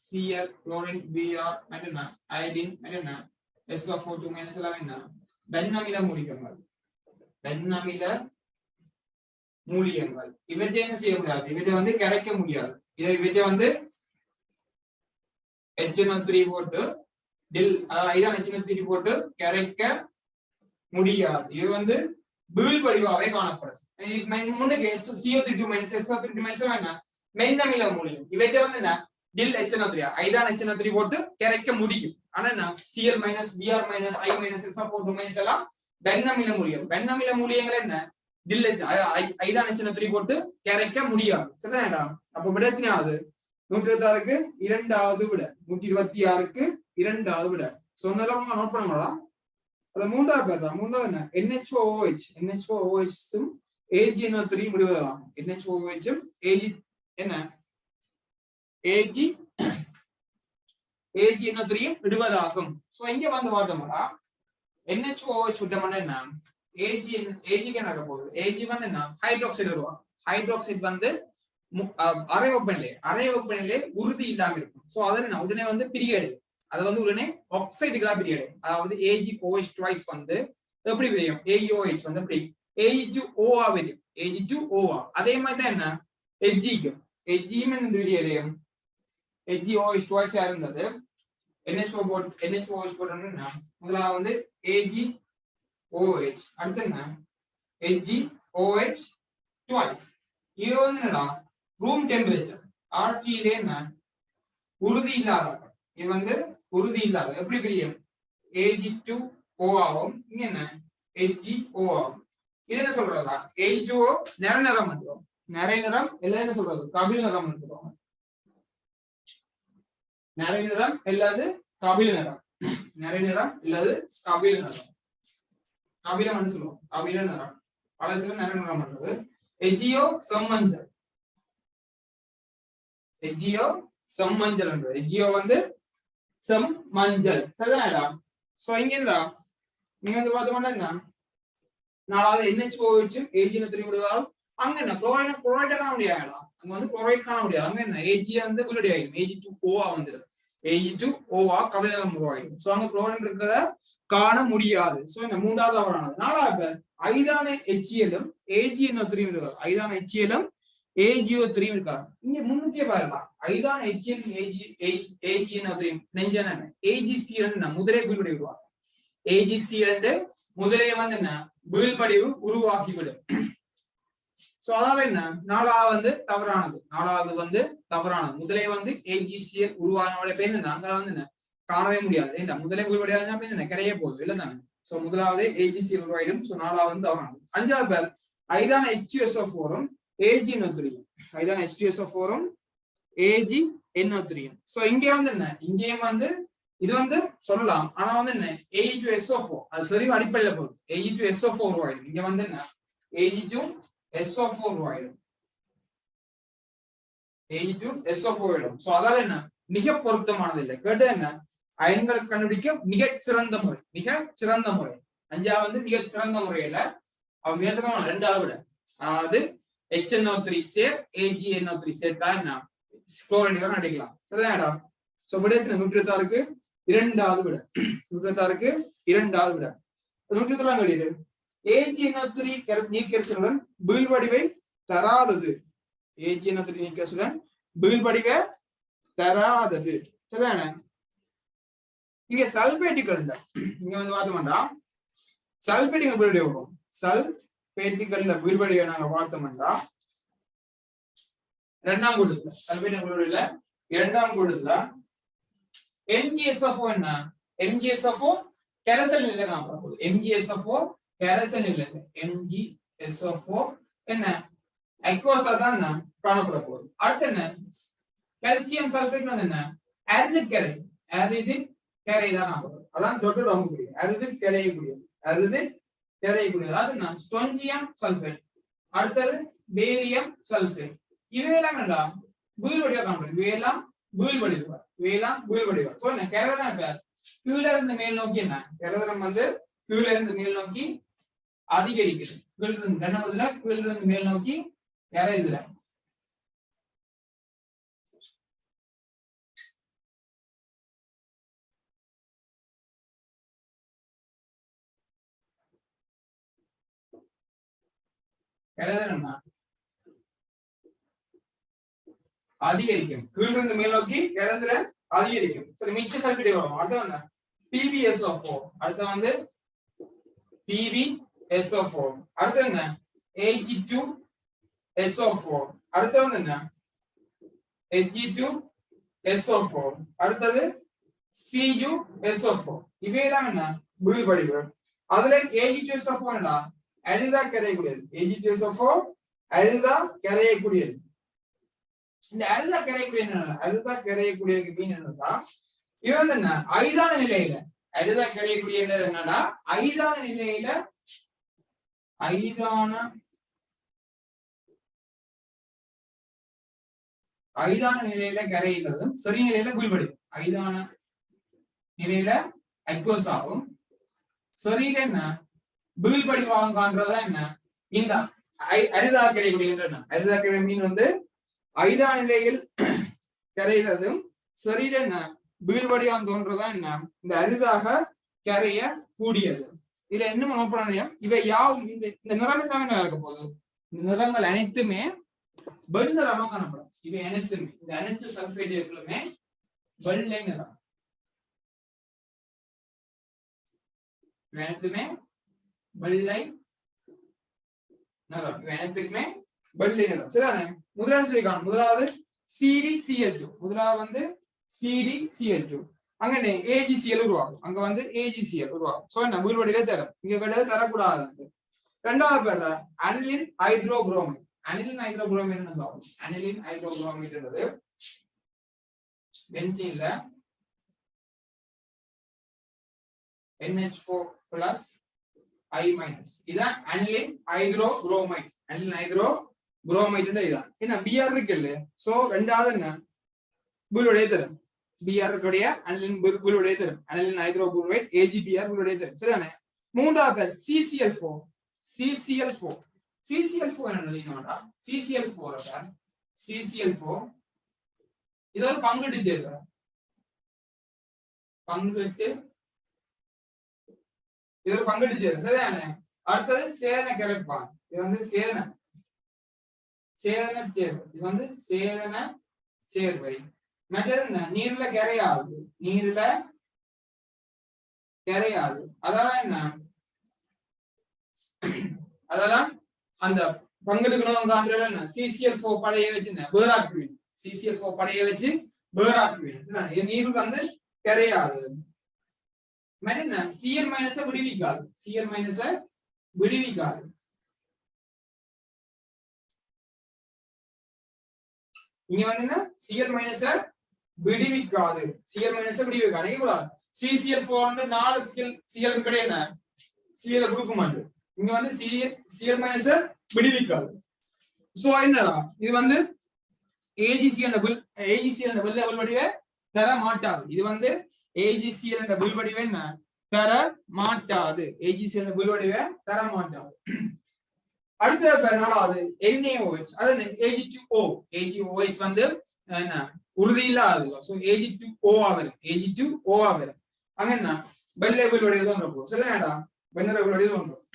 Cl chlorine Br என்ன அயோடின் என்ன SO4 2 எல்லாம் என்ன வெண்ணமில மூலிகங்கள் இவற்றை என்ன செய்ய முடியாது இவற்றை வந்து கரைக்க முடியாது இவற்றை வந்து HNO3 போட்டு ஐதான் HNO3 போட்டு கரைக்க முடியாது இது வந்து வீழ் வடிவாவே காணப்படும் முன்னுக்கு CO3 SO3 என்ன மென்னமில மூலியம் இவற்றை வந்து என்ன HNO3 ஐதான் HNO3 போட்டு கரைக்க முடியும் ஆனா என்ன Cl Br I SO4 எல்லாம் வெண்ணமில மூலியங்கள் என்ன ஐதான் HNO3 போட்டு கரைக்க முடியாது சரிதானடா அப்ப விடத்தினாவது 126க்கு இரண்டாவது விட 126க்கு இரண்டாவது விட சொன்னதெல்லாம் நோட் பண்ணலாம் அது மூன்றாவது பேர் தான் மூன்றாவது என்ன NH4OH உம் AgNO3 விடுவதாகும் NH4OH உம் Ag என்ன AgNO3 விடுவதாகும் சோ இங்க வந்து பார்த்தோம்னா NH4OH விட்டோம்னா என்ன Ag என்ன போகுது Ag வந்து என்ன ஹைட்ராக்சைடு வருவா ஹைட்ராக்சைடு வந்து அரை வெப்பநிலை உறுதி இல்லாம இருக்கும் சோ அதை உடனே வந்து பிரிகைடு அது வந்து உடனே ஆக்சைடுகளா பிரிகைடு அதாவது AgOH ட்வைஸ் வந்து எப்படி பிரியும் AgOH வந்து எப்படி Ag2OA வரும் Ag2OA அதே மாதிரி தான் என்ன Hgயும் பிரிகைடையும் HgOH ட்வைஸ் இருந்தது NH4OH போட்டோம்னா முதல்ல வந்து AgOH அடுத்து என்ன HgOH ட்வைஸ் இது வந்து என்னடா ரூம் டெம்பரேச்சர் RT ல என்ன உறுதி இல்லாத இது வந்து உறுதி இல்லாத எப்படி பிரியும் Ag2O ஆகும் இங்க என்ன Hgo ஆகும் இது என்ன சொல்றதா H2O நிறம் வந்துரும் நிறை நிறம் எல்லாம் என்ன சொல்றது கபில நிறம் வந்துரும் நிறை நிறம் அல்லது கபில நிறம் நிறை நிறம் அல்லது கபில நிறம் கபிலம் சொல்லுவோம் கபில நிறம் பல சில நிறை நிறம் பண்றது Hgo செம்மஞ்சள் Hgo செம்மஞ்சள் Hgo வந்து செம்மஞ்சள் சரிதானடா சோ இங்க இருந்தா நீங்க வந்து பார்த்தோம்னா என்ன நாலாவது NH4OH AgNO3 விடுவால் அங்க என்ன குளோரைட் காண முடியாதுடா அங்க வந்து குளோரைட் காண முடியாது அங்க என்ன Ag வந்து விடுடி ஆயிடும் Ag2OA வந்துடும் Ag2OA கபிலம் உருவாயிடும் சோ அங்க குளோரைட் இருக்கிறத காண முடியாது சோ இந்த மூன்றாவது அவரானது நாலாவது ஐதான HCl உம் AgNO3 விடுவார் ஐதான HCl உம் AgO3 இருக்காங்க இங்க முன்னுக்கே பாருங்க ஐதான HCl AgNO3 நெஞ்சன AgCl முதலே வீழ்படி விடுவாங்க AgCl முதலே வந்து என்ன வீழ்படிவு உருவாக்கி விடும் சோ அதாவது என்ன நாலாவது வந்து தவறானது முதலே வந்து AgCl உருவானோட பேர் அங்க வந்து என்ன காணவே முடியாது ஏண்டா முதலே வீழ்படியா என்ன கரையே போகுது இல்ல தானே சோ முதலாவது AgCl உருவாயிடும் சோ நாலாவது வந்து தவறானது அஞ்சாவது பேர் ஐதான H2SO4 உம் AgNO3 ஐதான H2SO4 உம் AgNO3 சோ இங்க வந்து என்ன இங்கேயும் வந்து இது வந்து சொல்லலாம் ஆனா வந்து என்ன Ag2SO4 அது சரி அடிப்படையில போகுது Ag2SO4 உருவாயிடும் இங்க வந்து என்ன Ag2SO4 உருவாயிடும் Ag2SO4 உருவாயிடும் சோ அதால என்ன மிக பொருத்தமானது இல்லை கேட்டு என்ன அயன்களுக்கு கண்டுபிடிக்க மிகச் சிறந்த முறை அஞ்சாவது வந்து மிகச் சிறந்த முறையில அவ மிக ரெண்டாவது விட அதாவது HNO3 சேர் AgNO3 சேர்த்தா என்ன குளோரைன் வரை அடிக்கலாம் சரிதானடா சோ விடத்துல 126க்கு இரண்டாவது விட 126க்கு இரண்டாவது விட 126 வெளியிடு AgNO3 நீர்க்கரசுடன் வீழ்வடிவை தராதது AgNO3 நீர்க்கரசுடன் வீழ்வடிவை தராதது சரிதானே இங்க சல்பேட்டுகள் இங்க வந்து பார்த்தோம்னா சல்பேட்டுகள் வீழ்வடி வரும் சல்பேட்டுகள்ல வீழ்வடிவை நாங்க பார்த்தோம்னா இரண்டாம் கூட்டத்துல சல்பேட்டுகள்ல இரண்டாம் கூட்டத்துல MgSO4 என்ன MgSO4 கரைசல் நிலை காணப்படும் MgSO4 கரைசல் நிலை MgSO4 என்ன அக்வாஸா தான் காணப்பட போகுது அடுத்து என்ன கால்சியம் சல்பேட் வந்து என்ன அரிதிக் கரை தான் காணப்படும் அதான் தொட்டு ரொம்ப புரியும் அரிதிக் கரையக்கூடியது அது என்ன ஸ்டோன்ஜியம் சல்பேட் அடுத்தது பேரியம் சல்பேட் இவையெல்லாம் என்னடா வீழ்வடிவா காண்பது. இவையெல்லாம் வீழ்வடிவார். இவையெல்லாம் வீழ்வடிவார். சோ என்ன கரதரம் பேர் கீழே இருந்து மேல் நோக்கி என்ன கரதரம் வந்து கீழே இருந்து மேல் நோக்கி அதிகரிக்குது. கீழ் இருந்து கனமதுல கீழ் இருந்து மேல் நோக்கி இறையுதுல. கரதரம்னா அதிகரிக்கும். கீழிருந்து மேல் நோக்கி கரந்துல அதிகரிக்கும். சரி மிச்ச சல்பேட் வரும். அடுத்து என்ன PbSO4. அடுத்து வந்து PbSO4. அடுத்து என்ன Ag2SO4. அடுத்து வந்து என்ன Ag2SO4. அடுத்தது CuSO4. இவையெல்லாம் என்ன வீழ்வடிவு. அதுல Ag2SO4 என்னடா அரிதா கரையக்கூடியது. Ag2SO4 அரிதா கரையக்கூடியது. இந்த அரிதா கரையக்கூடிய என்ன அரிதா கரையக்கூடியதுக்கு மீன் என்னன்னா இது வந்து என்ன ஐதான நிலையில அரிதா கரையக்கூடிய என்னன்னா ஐதான நிலையில கரையிறதும் சரி நிலையில வீழ்வடியும். ஐதான நிலையில அக்வஸ் ஆகும். சரியில என்ன வீழ்வடிவாகும் காண்றதா என்ன இந்த அரிதா கரையக்கூடிய அரிதா கரை மீன் வந்து ஐதான நிலையில் கரைகிறதும் சரீர என்ன வீழ்வடியான் தோன்றதா என்ன இந்த அரிதாக கரைய கூடியது. இதுல என்ன நோப்படம் இவை யாவும் இந்த நிறம் எல்லாமே நடக்க போகுது. இந்த நிறங்கள் அனைத்துமே வெண்ணிறமா காணப்படும். இவை அனைத்துமே இந்த அனைத்து சல்பேட்டுகளுமே வெள்ளை நிறம். அனைத்துமே வெள்ளை நிறம். அனைத்துக்குமே வெள்ளை நிறம். சரிதானே? முதலாவது சொல்லிக்காணும். முதலாவது CdCl2. முதலாவது வந்து CdCl2. அங்க AgCl உருவாகும். அங்க வந்து AgCl உருவாகும். சோ என்ன வீழ்வடிவே தரும். இங்க விட தரக்கூடாது. இரண்டாவது பேர் அனிலின் ஹைட்ரோபுரோமைட். அனிலின் ஹைட்ரோபுரோமைட் என்ன சொல்லுவோம்? அனிலின் ஹைட்ரோபுரோமைட் என்பது பென்சீன்ல NH4+ I-. இதான் அனிலின் ஹைட்ரோபுரோமைட். அனிலின் ஹைட்ரோபுரோமைட் இதான். என்ன Br இருக்கு இல்ல? சோ ரெண்டாவது என்ன வீழ்வடிவே தரும். Br உடைய அனிலின் வீழ்வடிவே தரும். அனிலின் ஹைட்ரோபுரோமைட் AgBr வீழ்வடிவே தரும். சரிதானே? மூன்றாவது பேர் CCl4. CCl4 என்ன எழுதினோம்டா? CCl4 இது ஒரு பங்கிட்டு சேர்க்கை. இது ஒரு பங்கிட்டு சேர்க்கை. சரிதானே? அடுத்தது சேதன கரைப்பான். இது வந்து சேதன சேர்வை. இது வந்து சேதன சேர்வை. மற்றது என்ன நீர்ல கரையாது. அதெல்லாம் என்ன அதெல்லாம் அந்த பங்கெடுக்கணும் காண்றதுல என்ன CCl4 படையை வச்சு வேறாக்குவேன். CCl4 படையை வச்சு வேறாக்குவேன். இது நீர் வந்து கரையாது. மற்ற என்ன Cl- விடுவிக்காது. இங்க வந்து என்ன Cl- விடுவிக்காது. விடுவிக்காது. CCl4 வந்து 4 Cl கிடையாது. Cl கொடுக்க மாட்டேன். இங்க வந்து Cl- விடுவிக்காது. சோ என்னடா இது வந்து AgCl என்ற வீழ்வடிவை தர மாட்டாது. இது வந்து AgCl என்ற வீழ்வடிவை என்ன தர மாட்டாது. AgCl என்ற வீழ்வடிவை தர மாட்டாது. அடுத்த நாலாவது NaOH. அது Ag2O. Ag2OH வந்து என்ன உறுதி இல்லாதது. சோ Ag2O ஆகும். அங்க என்ன வெள்ளை வீழ்வடிவு தோன்றும். சரிதானடா? வெண்ணிற வீழ்வடிவு தோன்றும்.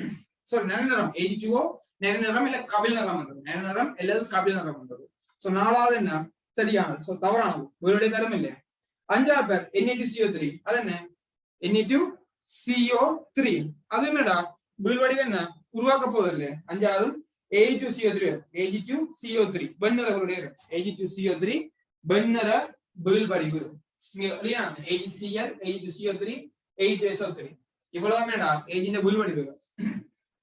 சோ நெருநிறம் Ag2O நெருநிறம் இல்ல கபில் நிறம் வந்தது. நெருநிறம் அல்லது கபில் நிறம் வந்தது. சோ நாலாவது என்ன சரியானது. சோ தவறானது. வீழ்வடிவு தரும் இல்லையா? அஞ்சாவது பேர் Na2CO3. அது என்ன Na2CO3. அது என்னடா வீழ்வடிவு என்ன உருவாக்க போகுது இல்லையா? அஞ்சாவது Ag2CO3 வெண்ணிற வீழ்வடிவு. Ag2CO3 வெண்ணிற வீழ்வடிவு. AgCl Ag2CO3 Ag2SO3 இவ்வளவு என்னடா Ag இந்த வீழ்வடிவுகள்.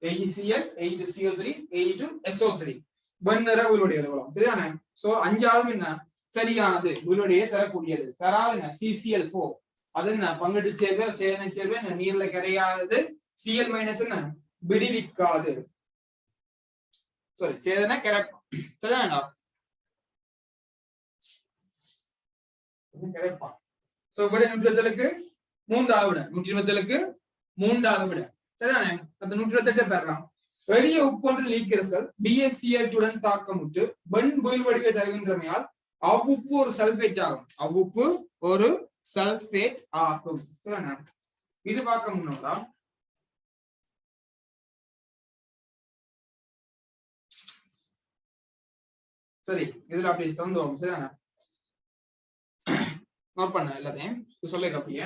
AgCl Ag2CO3 Ag2SO3 வெண்ணிற வீழ்வடிவு இவ்வளவு. சரிதானே? சோ அஞ்சாவது என்ன சரியானது. வீழ்வடிவை தரக்கூடியது. தராது என்ன CCl4. அது என்ன பங்கெடு சேர்வை சேதன சேர்வை நீர்ல கரையாதது. Cl- என்ன விடுவிக்காது. சாரி சேதன கரைப்பான். சரிதானடா? கிடைப்பான். சோ விட 127க்கு 3வது விட 127க்கு 3வது விட சரிதானே. அந்த 128 பெறலாம். எளிய உப்பொன்று லீக்கரசல் BaCl2 தாக்கமுற்று வெண் புயல் வடிவை தருகின்றமையால் அவ்வுப்பு ஒரு சல்பேட் ஆகும். அவ்வுப்பு ஒரு சல்பேட் ஆகும். சரிதானே. இது பார்க்க முன்னோடா சரி இதுல அப்படி தந்துவோம். சரிதானே. நோட் பண்ண எல்லாத்தையும் சொல்லிடுற அப்படியே.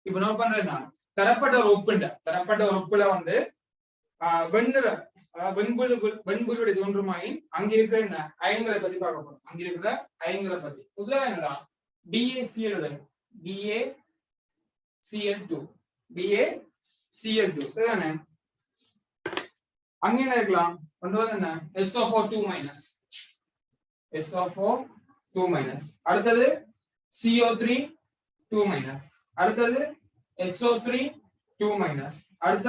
இப்ப நோட் பண்றேன்னா தரப்பட்ட ஒரு ஒப்புல வந்து வெண்புலுடைய தோன்றுமாயின் அங்க இருக்கிற என்ன அயன்களை பத்தி பார்க்க போறோம். அங்க இருக்கிற அயன்களை பத்தி முதல்ல என்னடா BaCl2 சரிதானே. அங்க என்ன இருக்கலாம் கொண்டு வந்து என்ன SO4 அடுத்தது CO3 2 அடுத்தது SO3 அடுத்த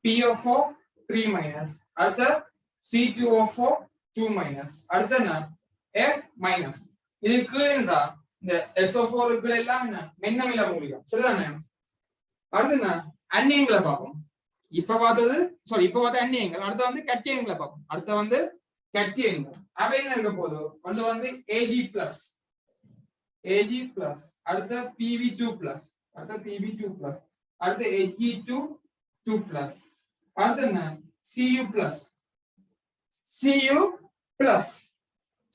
PO4 3 அடுத்த C2O4 2 அடுத்த என்ன F இதுக்கு என்றா இந்த SO4 க்கு எல்லாம் என்ன மென்னமில மூலியம் சரிதானே. அடுத்து என்ன அந்நியங்களை பார்ப்போம். இப்ப பார்த்த அந்நியங்கள். அடுத்த வந்து கட்டியங்களை பார்ப்போம். அடுத்த வந்து கட்டியங்கள் அவை என்ன இருக்க போதும் கொண்டு வந்து Ag+, அடுத்த Pb2+, அடுத்த Ag2 அடுத்து என்ன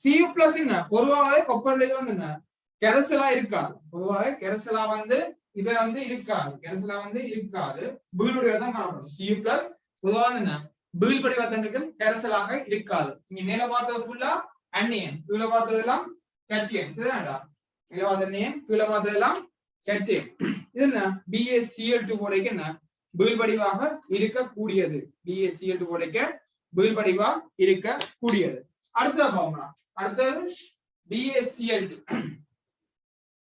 Cu+ என்ன பொதுவாகவே கொப்பரையில வந்து என்ன கெரசலா இருக்காது. பொதுவாக கெரசலா வந்து இத வந்து இருக்காது. பீழ்வடிவா தான் காணப்படும். Cu+ பொதுவாக என்ன பீழ்வடிவத்தன்கள் கெரசலாக இருக்காது. நீங்க மேல பார்த்தது ஃபுல்லா அந்நியன், கீழே பார்த்ததெல்லாம் கட்டியன். சரிதான்டா. மேல பார்த்த அந்நியன், கீழே பார்த்ததெல்லாம் கட்டியன். இது என்ன BaCl2 போடைக்கு என்ன பீழ்வடிவாக இருக்கக்கூடியது. BaCl2 போடைக்கு பீழ்வடிவா இருக்கக்கூடியது. அடுத்தது பார்க்கலாம். அடுத்தது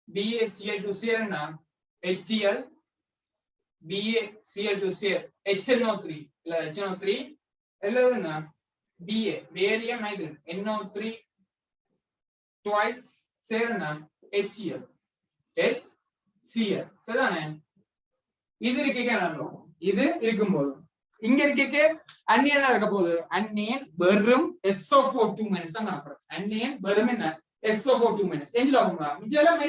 BaCl2 சேர்னா HCl BaCl2 சேர் HNO3 இல்ல HNO3 எல்லாதுன்னா Ba barium nitrate NO3 twice சேர்னா HCl சரிதானே. இது இது இருக்கும்போது இங்க இருக்க அந்நியன் இருக்க போகுது. அந்நியன் வெறும் SO4 2- தான் காணப்படும். அந்நியன் வெறும் என்ன SO4 2- எஞ்சில் ஆகுங்களா மிச்சம்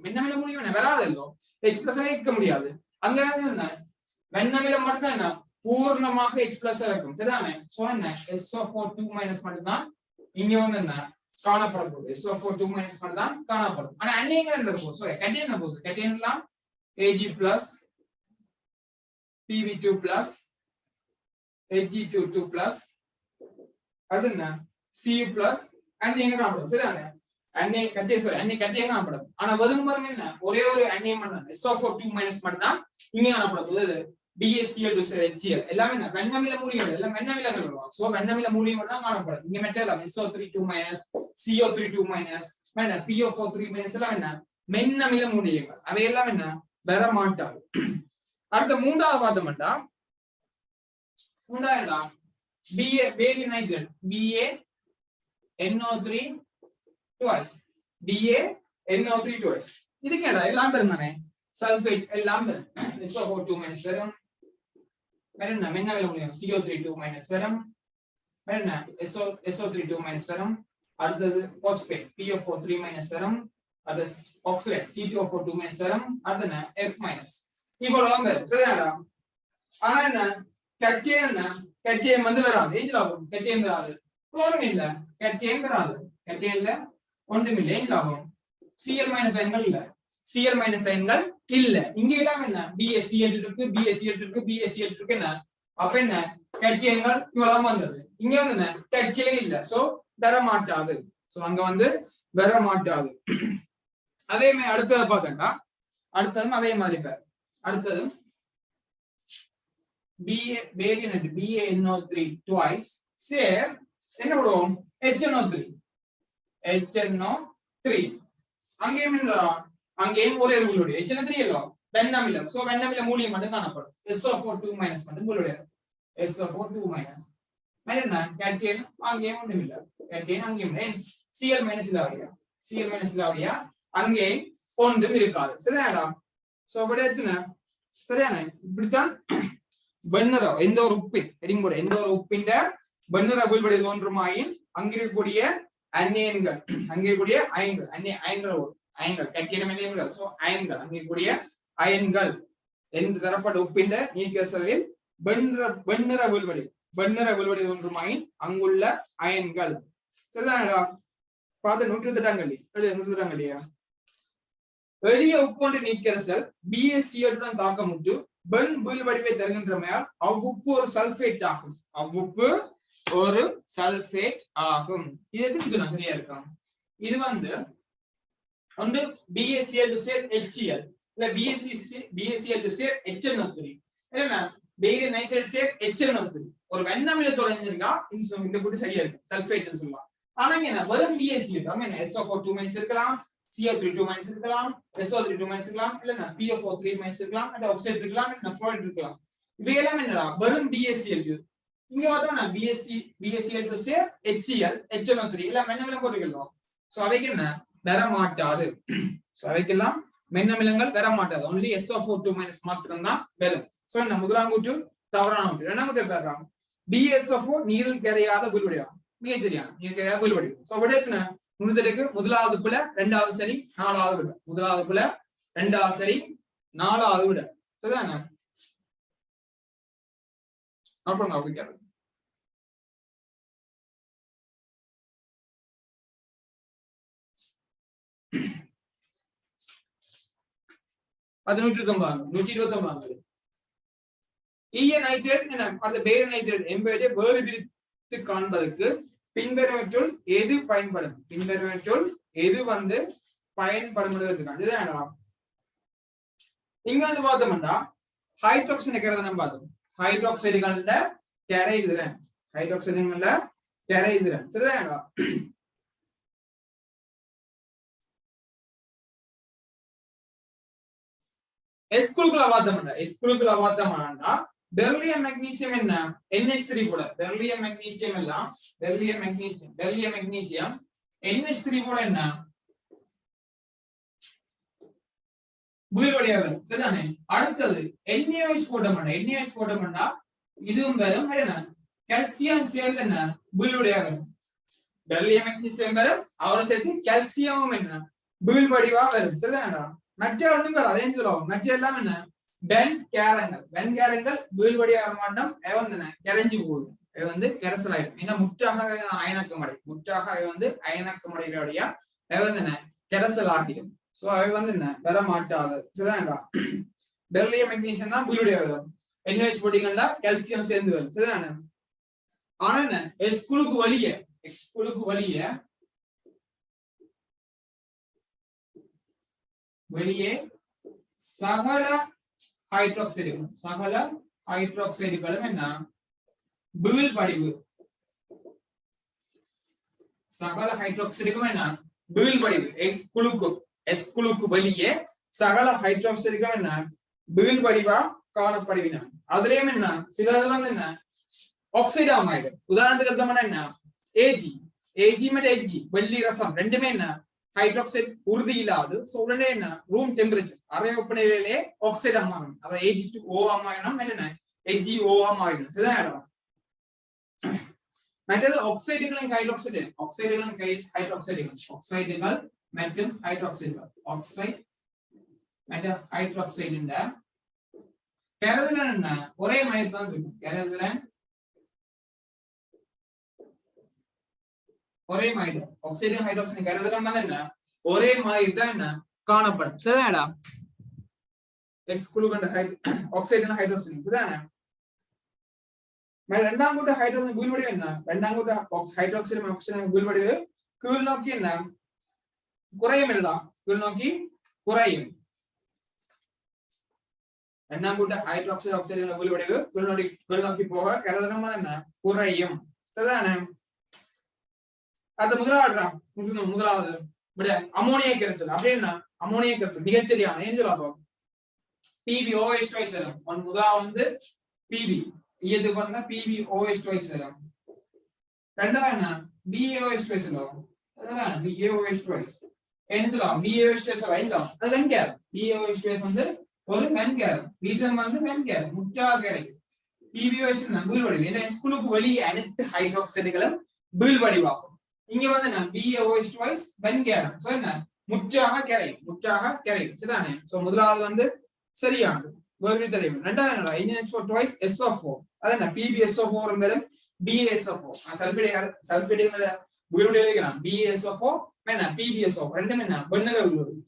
மென்னமில மூலியம் என்ன வராதல்லோ H+ இருக்க முடியாது. அங்க என்ன வெண்ணமிலம் மட்டும் என்ன பூர்ணமாக H+ இருக்கும். சரிதானே. சோ என்ன SO4 2- மட்டும்தான் இங்க வந்து என்ன காணப்பட போகுது. SO4 2- மட்டும் தான் காணப்படும். ஆனா அந்நியங்கள் என்ன போகுது சாரி கட்டியன் என்ன போகுது. கட்டியன்லாம் Ag+, Pb2+, Ag2 அது என்ன Cu+ அந்நியங்க காணப்படும். சரிதானே. அந்நியம் கட்டியம் காணப்படும். ஆனா வெறும் என்ன ஒரே ஒரு அந்நியம் SO4 2- மட்டும் தான் இங்க காணப்படும். BaCl2 HCl எல்லாமே வெண்ணமில மூலியம் எல்லாம் வெண்ணமிலங்கள் வரும். சோ வெண்ணமில மூலியம் தான் காணப்படும். இங்க மெட்டல் SO3 2-, CO3 2-, PO4 3- எல்லாம் என்ன மென்னமில மூலியங்கள். அவையெல்லாம் என்ன வர மாட்டாது. அடுத்த மூன்றாவது பார்த்தோம்னா பேரியம் நைட்ரேட் BaNO3 twice இதுக்கு என்ன எல்லாம் பேரும் தானே சல்பேட் எல்லாம் பேரும் SO4 2- வரும். வேற என்ன மென்னமில மூலியம் CO3 2- வரும். வேற என்ன SO3 2- வரும். அடுத்தது பாஸ்பேட் PO4 3- வரும். அது ஆக்சைடு C2O4 2- வரும். அடுத்து என்ன F- இவ்வளவு பேரும் சரியாடா. ஆனா என்ன கட்டியம் வந்து வராது. ஏஞ்சல் ஆகும் கட்டியம் வராது. குளோரின் இல்ல கட்டியம் வராது. கட்டியம்ல ஒன்றுமில்லை. ஏஞ்சல் ஆகும் Cl- அயன்கள் இல்ல. Cl- அயன்கள் இல்ல. இங்க எல்லாம் என்ன BaCl2 இருக்கு என்ன அப்ப என்ன கட்டியங்கள் இவ்வளவு வந்தது. இங்க வந்து என்ன கட்டியம் இல்ல. சோ வர மாட்டாது. சோ அங்க வந்து வர மாட்டாது. அதே மாதிரி அடுத்தது பாக்கண்டா. அடுத்ததும் அதே மாதிரி பேர். அடுத்தது BaNO3 twice சேர் என்ன பண்ணுவோம் HNO3 அங்கேயும் ஒரே உங்களுடைய HNO3 எல்லாம் வெண்ணமிலம். சோ வெண்ணமில மூலியம் மட்டும் காணப்படும். SO4 2- மட்டும் உங்களுடைய SO4 2-. என்ன கேட்கேன் அங்கேயும் ஒன்றும் இல்லை கேட்கேன் அங்கேயும் இல்லை சிஎல் மைனஸ் இல்லாவடியா சிஎல் மைனஸ் இல்லாவடியா அங்கே ஒன்றும் இருக்காது சரியாடா சோ அப்படி எடுத்துங்க சரியான இப்படித்தான் வெண்ணிற எந்த ஒரு உப்பின் எடிங் போட எந்த ஒரு உப்பின் வெண்ணிற வீழ்வடி தோன்றுமாயின் அங்கிருக்கக்கூடிய அந்நியன்கள் அங்கிருக்கக்கூடிய அயன்கள் அயன்கள் அயன்கள் கேட்கணும் என்ன சோ அயன்கள் அங்கிருக்கக்கூடிய அயன்கள் என்று தரப்பட்ட உப்பின் நீக்கசலில் வெண்ணிற வீழ்வடி தோன்றுமாயின் அங்குள்ள அயன்கள் சரிதானடா பார்த்து 108 எளிய உப்பொன்று நீக்கரசல் பிஎஸ்சியுடன் தாக்கமுட்டு வெண் வீழ்வடிவை தருகின்றமையால் அவ்வுப்பு ஒரு சல்பேட் ஆகும் அவ்வுப்பு ஒரு சல்பேட் ஆகும் இது எதுக்கு சொன்னா சரியா இருக்கும் இது வந்து ஒன்று BaCl to say HCl இல்ல BaCl to say HNO3 என்ன வேறு நைட்ரேட் சேர் HNO3 ஒரு வெண்ணமில தொடர்ந்திருக்கா இந்த கூட்டு சரியா இருக்கு சல்பேட்னு சொல்லலாம் ஆனா என்ன வெறும் BaCl என்ன SO4 2- இருக்கலாம் CO3 2- இருக்கலாம் SO3 2- இருக்கலாம் இல்லனா PFO3- இருக்கலாம் அந்த ஆக்சைடு இருக்கலாம் இல்லனா ஃப்ளோரைட் இருக்கலாம் இவையெல்லாம் என்னடா வெறும் BaCl இங்க பார்த்தோம்னா BaCl to say HCl HNO3 எல்லாம் வெண்ணமிலம் போட்டுக்கலாம் சோ அவைக்கு என்ன வர மாட்டாது சோ அவைக்கெல்லாம் மென்னமிலங்கள் வர மாட்டாது only SO4 2- மாத்திரம் தான் வரும் சோ இந்த முதலாம் கூற்று தவறான கூற்று இரண்டாம் கூற்று பேர்றாம் BSO4 நீரில் கரையாத வீழ்வடியாகும் மிக சரியான நீரில் கரையாத வீழ்வடியாகும் சோ விடைக்குன முன்னதற்கு முதலாவது புல இரண்டாவது சரி நாலாவது விட முதலாவது புல இரண்டாவது சரி நாலாவது விட சரிதானே அப்புறம் அப்படி கேட்க அது 129 ஈய நைட்ரேட் அந்த பேர நைட்ரேட் என்பதை வேறு பிரித்து காண்பதற்கு பின்வருவற்றுள் எது பயன்படும் பின்வருவற்றுள் எது வந்து பயன்படும் இதுதான் இங்க வந்து பார்த்தோம்னா ஹைட்ராக்சைடு நம்ம பார்த்தோம் ஹைட்ராக்சைடுகள்ல கரைதிறன் ஹைட்ராக்சைடுகள்ல கரைதிறன் சரிதானா எஸ்குலுக்குள்ள பார்த்தோம்னா பெர்லியம் மெக்னீசியம் என்ன NH3 கூட பெர்லியம் மெக்னீசியம் எல்லாம் பெர்லியம் மெக்னீசியம் NH3 கூட என்ன வீழ்வடியா வரும் சரிதானே அடுத்தது NaOH போட்டோம்னா இதுவும் வரும் என்ன கால்சியம் சேர்ந்து என்ன வீழ்வடியா வரும் பெர்லியம் மெக்னீசியம் வரும் அவரோட சேர்த்து கால்சியமும் என்ன வீழ்வடிவா வரும் சரிதானே மற்ற ஒண்ணும் வரும் அதே சொல்லுவோம் மற்ற எல்லாம் என்ன வெண்கேரங்கள் வீழ்வடியா மாட்டோம் கரைஞ்சு போகுது வந்து கெரசலாயிடும் ஏன்னா முற்றாக அயனக்கமடையா கெரசல் ஆகிடும் சோ அவை வந்து என்ன வர மாட்டாது சரிதானா பெர்லியம் மெக்னீசியம் தான் வீழ்வடியா வரும் NaOH போட்டீங்கன்னா கால்சியம் சேர்ந்து வரும் சரிதானே ஆனா என்ன எக்ஸ்குலுக்கு வெளியே சகல ஹைட்ராக்சைடுகளும் என்ன வீழ்வடிவு சகல ஹைட்ராக்சைடுக்கும் என்ன வீழ்வடிவு எக்ஸ்குலுக்கு வெளியே சகல ஹைட்ராக்சைடுக்கும் என்ன வீழ்வடிவா காணப்படுவின அதுலயும் என்ன சிலது வந்து என்ன ஆக்சைடா ஆயிடும் உதாரணத்துக்கு எடுத்தோம்னா என்ன ஏஜி மற்றும் HG வெள்ளி ரசம் ரெண்டுமே என்ன ஹைட்ராக்சைடு உறுதி இல்லாது சோ உடனே என்ன ரூம் டெம்பரேச்சர் அறை வெப்பநிலையிலே ஆக்சைடு மாறும் அப்ப Ag2O மாறிடும் என்ன HgO மாறிடும் சரிதான் மற்றது ஆக்சைடுகளின் ஹைட்ராக்சைடுகள் மற்றும் ஹைட்ராக்சைடுகள் ஆக்சைடு மற்றும் ஹைட்ராக்சைடுன்ற கரைதிறன் என்ன ஒரே மாதிரி தான் இருக்கும் கரைதிறன் ஒரே மாதிரி ஆக்சைடு ஹைட்ராக்சைடு கரைதிறன் என்ன ஒரே மாதிரி தான் என்ன காணப்படும் சரிதானடா எக்ஸ்குலுகண்ட ஆக்சைடு ஹைட்ராக்சைடு சரிதானே இரண்டாம் கூட்ட ஹைட்ராக்சைடு வீழ்வடிவு என்ன இரண்டாம் கூட்ட ஹைட்ராக்சைடு ஆக்சைடு வீழ்வடிவு கீழ் நோக்கி என்ன குறையும் இல்லடா கீழ் நோக்கி குறையும் இரண்டாம் கூட்ட ஹைட்ராக்சைடு ஆக்சைடு வீழ்வடிவு கீழ் நோக்கி போக கரைதிறன் என்ன குறையும் சரிதானே அது முதலாவது விட அமோனியா கரைசல் அப்படின்னா அமோனியா கரைசல் மிகச்சரியான ஏன் சொல்லலாம் PbOH2 வரும் முதலாவது வந்து PB இதுக்கு வந்து PbOH2 வரும் ரெண்டாவது என்ன BaOH twice இல்ல அதான் BaOH twice என்னதுல BaOH twice இல்ல அது வெண்கேர் BaOH twice வந்து ஒரு வெண்கேர் ரீசன் வந்து வெண்கேர் முக்கிய கேரை PbOH வீழ் வடிவு இந்த ஸ்கூலுக்கு வெளியே அனைத்து ஹைட்ராக்சைடுகளும் வீழ் வடிவாகும் இங்க வந்து நான் BaOH twice வெண்கேர் சோ என்ன முற்றாக கரையும் சரிதானே சோ முதலாவது வந்து சரியானது வேறு தெரியும் ரெண்டாவது NH4 twice SO4 அது என்ன PbSO4 மேலும் BaSO4 சல்பேட் வீடு எழுதிக்கலாம் BaSO4 என்ன PbSO4 ரெண்டும் என்ன வெண்ணிற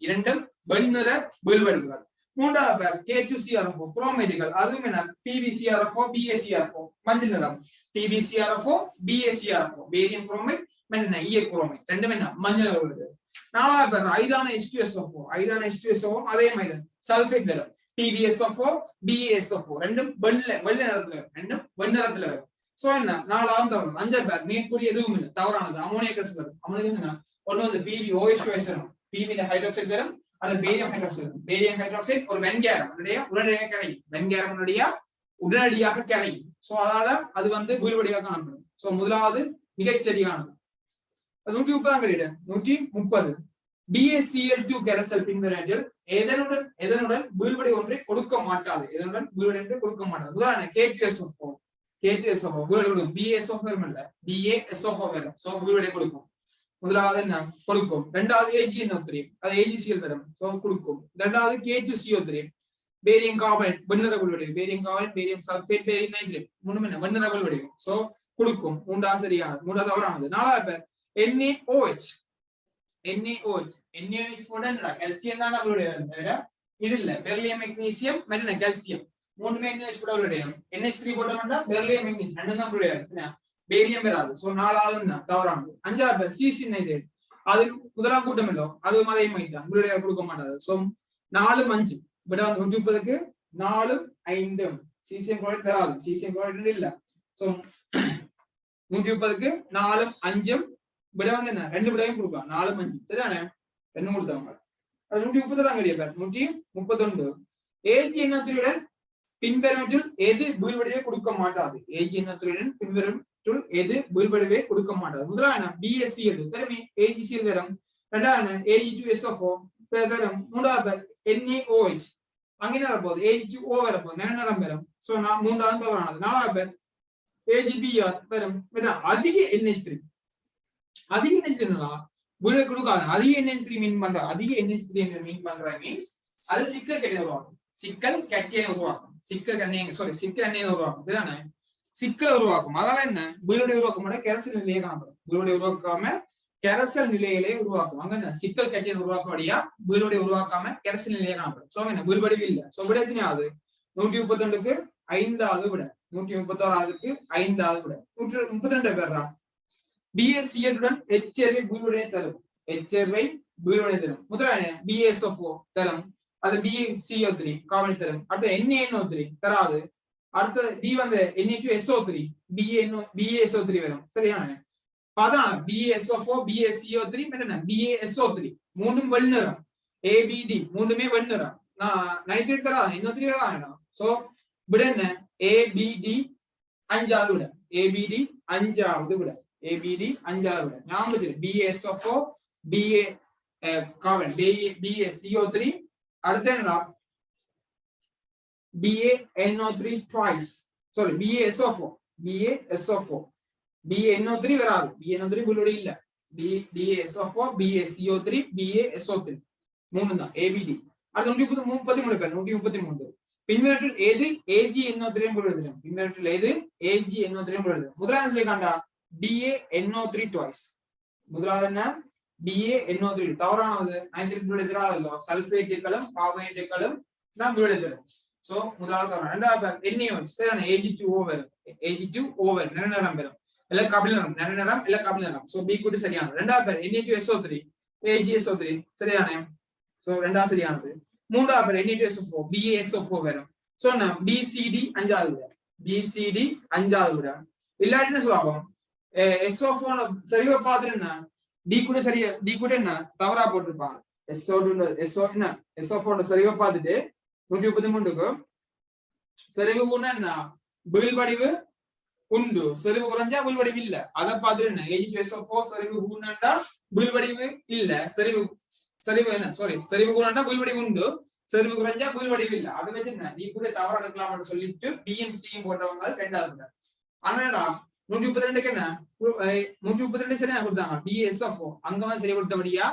இரண்டும் வெண்ணிற வீழ் வடிவுகள் மூன்றாவது K2CrO4 குரோமேட்டுகள் அதுவும் என்ன PbCrO4 BaCrO4 மஞ்சள் நிறம் PbCrO4 BaCrO4 பேரியம் குரோமேட் என்ன ஈய குரோமேட் ரெண்டும் என்ன மஞ்சள் நிறம் நாலாவது ஐதான H2SO4 அதே மாதிரி சல்பேட் நிறம் PbSO4 BaSO4 ரெண்டும் வெள்ளை நிறத்துல வரும் சோ என்ன நாலாவது தவறு அஞ்சாவது பேர் மேற்கூறிய எதுவும் இல்லை தவறானது அமோனியக் அசிட் வரும் அமோனியக் ஒன்னு வந்து PbOH twice வரும் PB ஹைட்ராக்சைடு வரும் அது பேரியம் ஹைட்ராக்சைடு ஒரு வெண்கேரம் உடனடியாக கரையும் வெண்கேரம் உடனடியாக கரையும் சோ அதனால அது வந்து வீழ்வடியாக காணப்படும் சோ முதலாவது மிகச்சரியானது 130 130 BaCl2 கரைசல் பின்வரேட்டில் எதனுடன் வீழ்வடி ஒன்றை கொடுக்க மாட்டாது உதாரணம் K2SO4 வீழ்வடி BaSO4 இல்ல BaSO4 வரும் சோ வீழ்வடி கொடுக்கும் முதலாவது என்ன கொடுக்கும் இரண்டாவது AgNO3 அது AgCl வரும் சோ கொடுக்கும் இரண்டாவது K2CO3 பேரியம் கார்பனேட் வெண்ணிற வீழ்வடிவு பேரியம் சல்பேட் பேரியம் நைட்ரேட் மூணும் என்ன வெண்ணிற வீழ்வடிவு சோ கொடுக்கும் மூன்றாவது சரியானது மூன்றாவது தவறானது நாலாவது பேர் NaOH போட்டா கால்சியம் தான் வீழ்வடிவு இது இல்ல பெரிலியம் மெக்னீசியம் மென்ன கால்சியம் மூணுமே NaOH போட்டா வீழ்வடிவு NH3 போட்டா பெரிலியம் மெக்னீசியம் ரெண்டும் தான் வீழ்வடிவு பேரியம் வராது சோ நாலாவது தவறானது அஞ்சாவது சிசி நைட்ரேட் அது முதலாம் கூட்டம் இல்லோ அதுவும் அதே மாதிரி வீழ்வடிவு கொடுக்க மாட்டாது சோ 4 5 விட வந்து 130க்கு 4 5 சீசியம் குளோரைட் வராது சீசியம் குளோரைட் இல்ல சோ 130க்கு 4 5 விட வந்து என்ன ரெண்டு விடையும் கொடுக்கலாம் 4 5 சரிதானே ரெண்டு கொடுத்தாங்க அது 130 தான் கிடையாது 131 AgNO3 உடன் பின்வருவற்றில் எது வீழ்வடிவை கொடுக்க மாட்டாது AgNO3 உடன் பின்வருவற்றுள் எது வீழ்வடிவை கொடுக்க மாட்டாது முதலாவது BaCl தரமே AgCl தரம் இரண்டாவது Ag2SO4 தரம் மூன்றாவது NaOH அங்கே வரப்போகுது Ag2O வரப்போகுது நிறம் வரும் சோ மூன்றாவது தவறானது நாலாவது AgBr வரும் அதிக NH3 வீழ்வடி கொடுக்காது அதிக NH3 மீன் பண்ற மீன்ஸ் அது சிக்கல் கேட்டியன் உருவாக்கும் சிக்கல் உருவாக்கும் அதனால என்ன வீழ்வடி உருவாக்க கரைசல் நிலையை காணப்படும் வீழ்வடி உருவாக்காம கரைசல் நிலையிலே உருவாக்கும் அங்க என்ன சிக்கல் கேட்டியன் உருவாக்கபடியா வீழ்வடி உருவாக்காம கரைசல் நிலையை காணப்படும் சோ என்ன வீழ்வடி இல்ல சோ விட எத்தனையாவது 132க்கு 5வது விட 136க்கு 5வது விட 132 பேர்ரா BaCl உடன் HCl வீழ்வடியை தரும் முதலாவது BaSO4 தரும் அது BaCO3 கார்பன் தரும் அடுத்து NaNO3 தராது அடுத்து D வந்து Na2SO3 BaSO3 வரும் சரியான அதான் BaSO4 BaCO3 என்ன BaSO3 மூணும் வெண்ணிறம் ABD மூணுமே வெண்ணிறம் நைட்ரேட் தராது NO3 வராது சோ விட என்ன ABD 5வது விட ABD 5வது விட ஞாபகம் வச்சிரு BaSO4 கார்பன் BaCO3 அடுத்து என்ன BaNO3 twice sorry BaSO4 BaNO3 வராது BaNO3 வீழ்வடி இல்ல BaSO4 BaCO3 BaSO3 மூணு தான் ABD அது 133 பேர் 133 பின்வற்றில் எது AgNO3 முதலாவது காண்டா BaNO3 twice முதலாவது என்ன BaNO3 தவறானது நைட்ரேட் எதிராக சல்பேட்டுகளும் கார்பனேட்டுகளும் தான் விடுதலும் சோ முதலாவது தவறான இரண்டாவது NaOH சரியான Ag2O வரும் நிறம் வரும் இல்ல கபில நிறம் சோ B கூட்டு சரியானது இரண்டாவது Na2SO3 AgSO3 சரியான சோ இரண்டாவது சரியானது மூன்றாவது Na2SO4 BaSO4 வரும் சோ நான் BCD 5வது விட இல்லாட்டின்னு சொல்லுவாங்க SO4 சரியா பாத்துறேன்னா D கூட என்ன தவறா போட்டுருப்பாங்க SO4 சரியா பார்த்துட்டு 133க்கு சரிவு என்ன வீழ்வடிவு உண்டு. செறிவு குறைஞ்சா புல்வடிவு இல்ல. அதை பார்த்துட்டு என்ன H2SO4 செறிவு கூடண்டா புல்வடிவு இல்ல. செறிவு என்ன சாரி செறிவு கூடண்டா புல்வடிவு உண்டு. செறிவு குறைஞ்சா புல்வடிவு இல்ல. அதை வச்சு என்ன நீ கூட தவறா எடுக்கலாம்னு சொல்லிட்டு BNC போட்டவங்க ரெண்டாவது. ஆனாடா 132க்கு என்ன 132 சரியா கொடுத்தாங்க BSO4 அங்க சரி கொடுத்தபடியா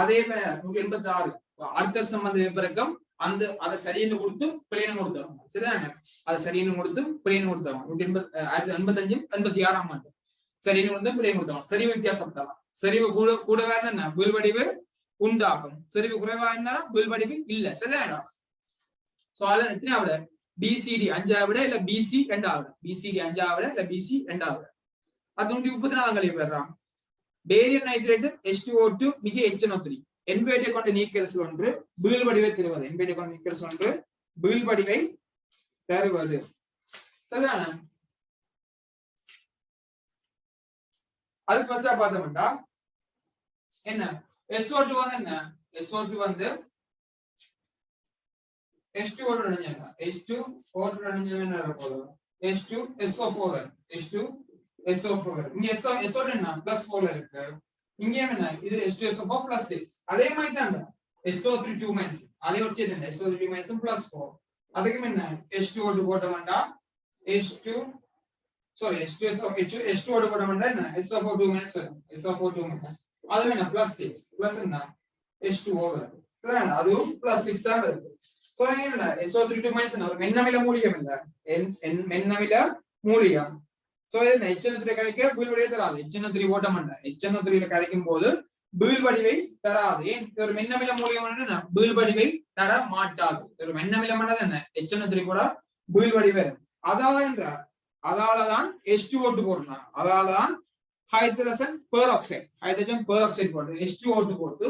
அதே 186 அடுத்த வருஷம் வந்து பிறக்கம் அந்த அதை சரின்னு கொடுத்து பிளேன் கொடுத்தாங்க. சரிதானே? அதை சரின்னு கொடுத்து பிளேன் கொடுத்தாங்க. 1985 86ஆம் ஆண்டு சரின்னு கொடுத்து பிளேன் கொடுத்தாங்க. செறிவு வித்தியாசப்பட்டாங்க. செறிவு கூடவே என்ன புல்வடிவு உண்டாகும். செறிவு குறைவா இருந்தாலும் புல்வடிவு இல்ல. சரிதானே? சோ அதுல எத்தனாவது BCD 5ஆவது இல்ல BC 2ஆவது. BCD 5ஆவது இல்ல BC 2ஆவது. அது 134 கழிவு பெறான். பேரியன் நைட்ரேட் H2O2 மிக HNO3 என்பேட்டை கொண்ட நீக்கரசு ஒன்று வீழ் வடிவை தருவது. என்பேட்டை கொண்ட நீக்கரசு ஒன்று வீழ் வடிவை தருவது. சரிதானே? அது ஃபர்ஸ்டா பார்த்தோம்னா என்ன SO2 வந்து என்ன SO2 வந்து H2O2 நினைஞ்சாங்க. H2O2 நினைஞ்சாங்க போது H2SO4 H2SO4 இங்க SO2 என்ன +4 இருக்கு. இங்க என்ன இது H2SO4 +6. அதே மாதிரி தான் SO3 2- அதே வச்சு என்ன SO3 +4 அதுக்கு என்ன H2O2 போட்டோம்னா H2SO2 போட்டோம்னா என்ன SO4 2- வரும். SO4 2- அது என்ன +6 + என்ன H2O வரும். சரிதானே? அதுவும் +6 ஆ வருது. சோ என்ன SO3 2- என்ன ஒரு மென்னமில மூலியம் இல்ல மென்னமில மூலியம். சோ என்ன HNO3 கரைக்க வீழ் வடிவை தராது. HNO3 போட்டோம்னா HNO3 ல கரைக்கும் போது வீழ் வடிவை தராது. ஏன் ஒரு மென்னமில மூலியம் என்ன வீழ் வடிவை தர மாட்டாது. ஒரு மென்னமிலம் என்ன HNO3 கூட வீழ் வடிவை அதாலதான் H2O2 போடுறாங்க. அதாலதான் ஹைட்ரஜன் பெராக்சைடு போட்டு H2O2 போட்டு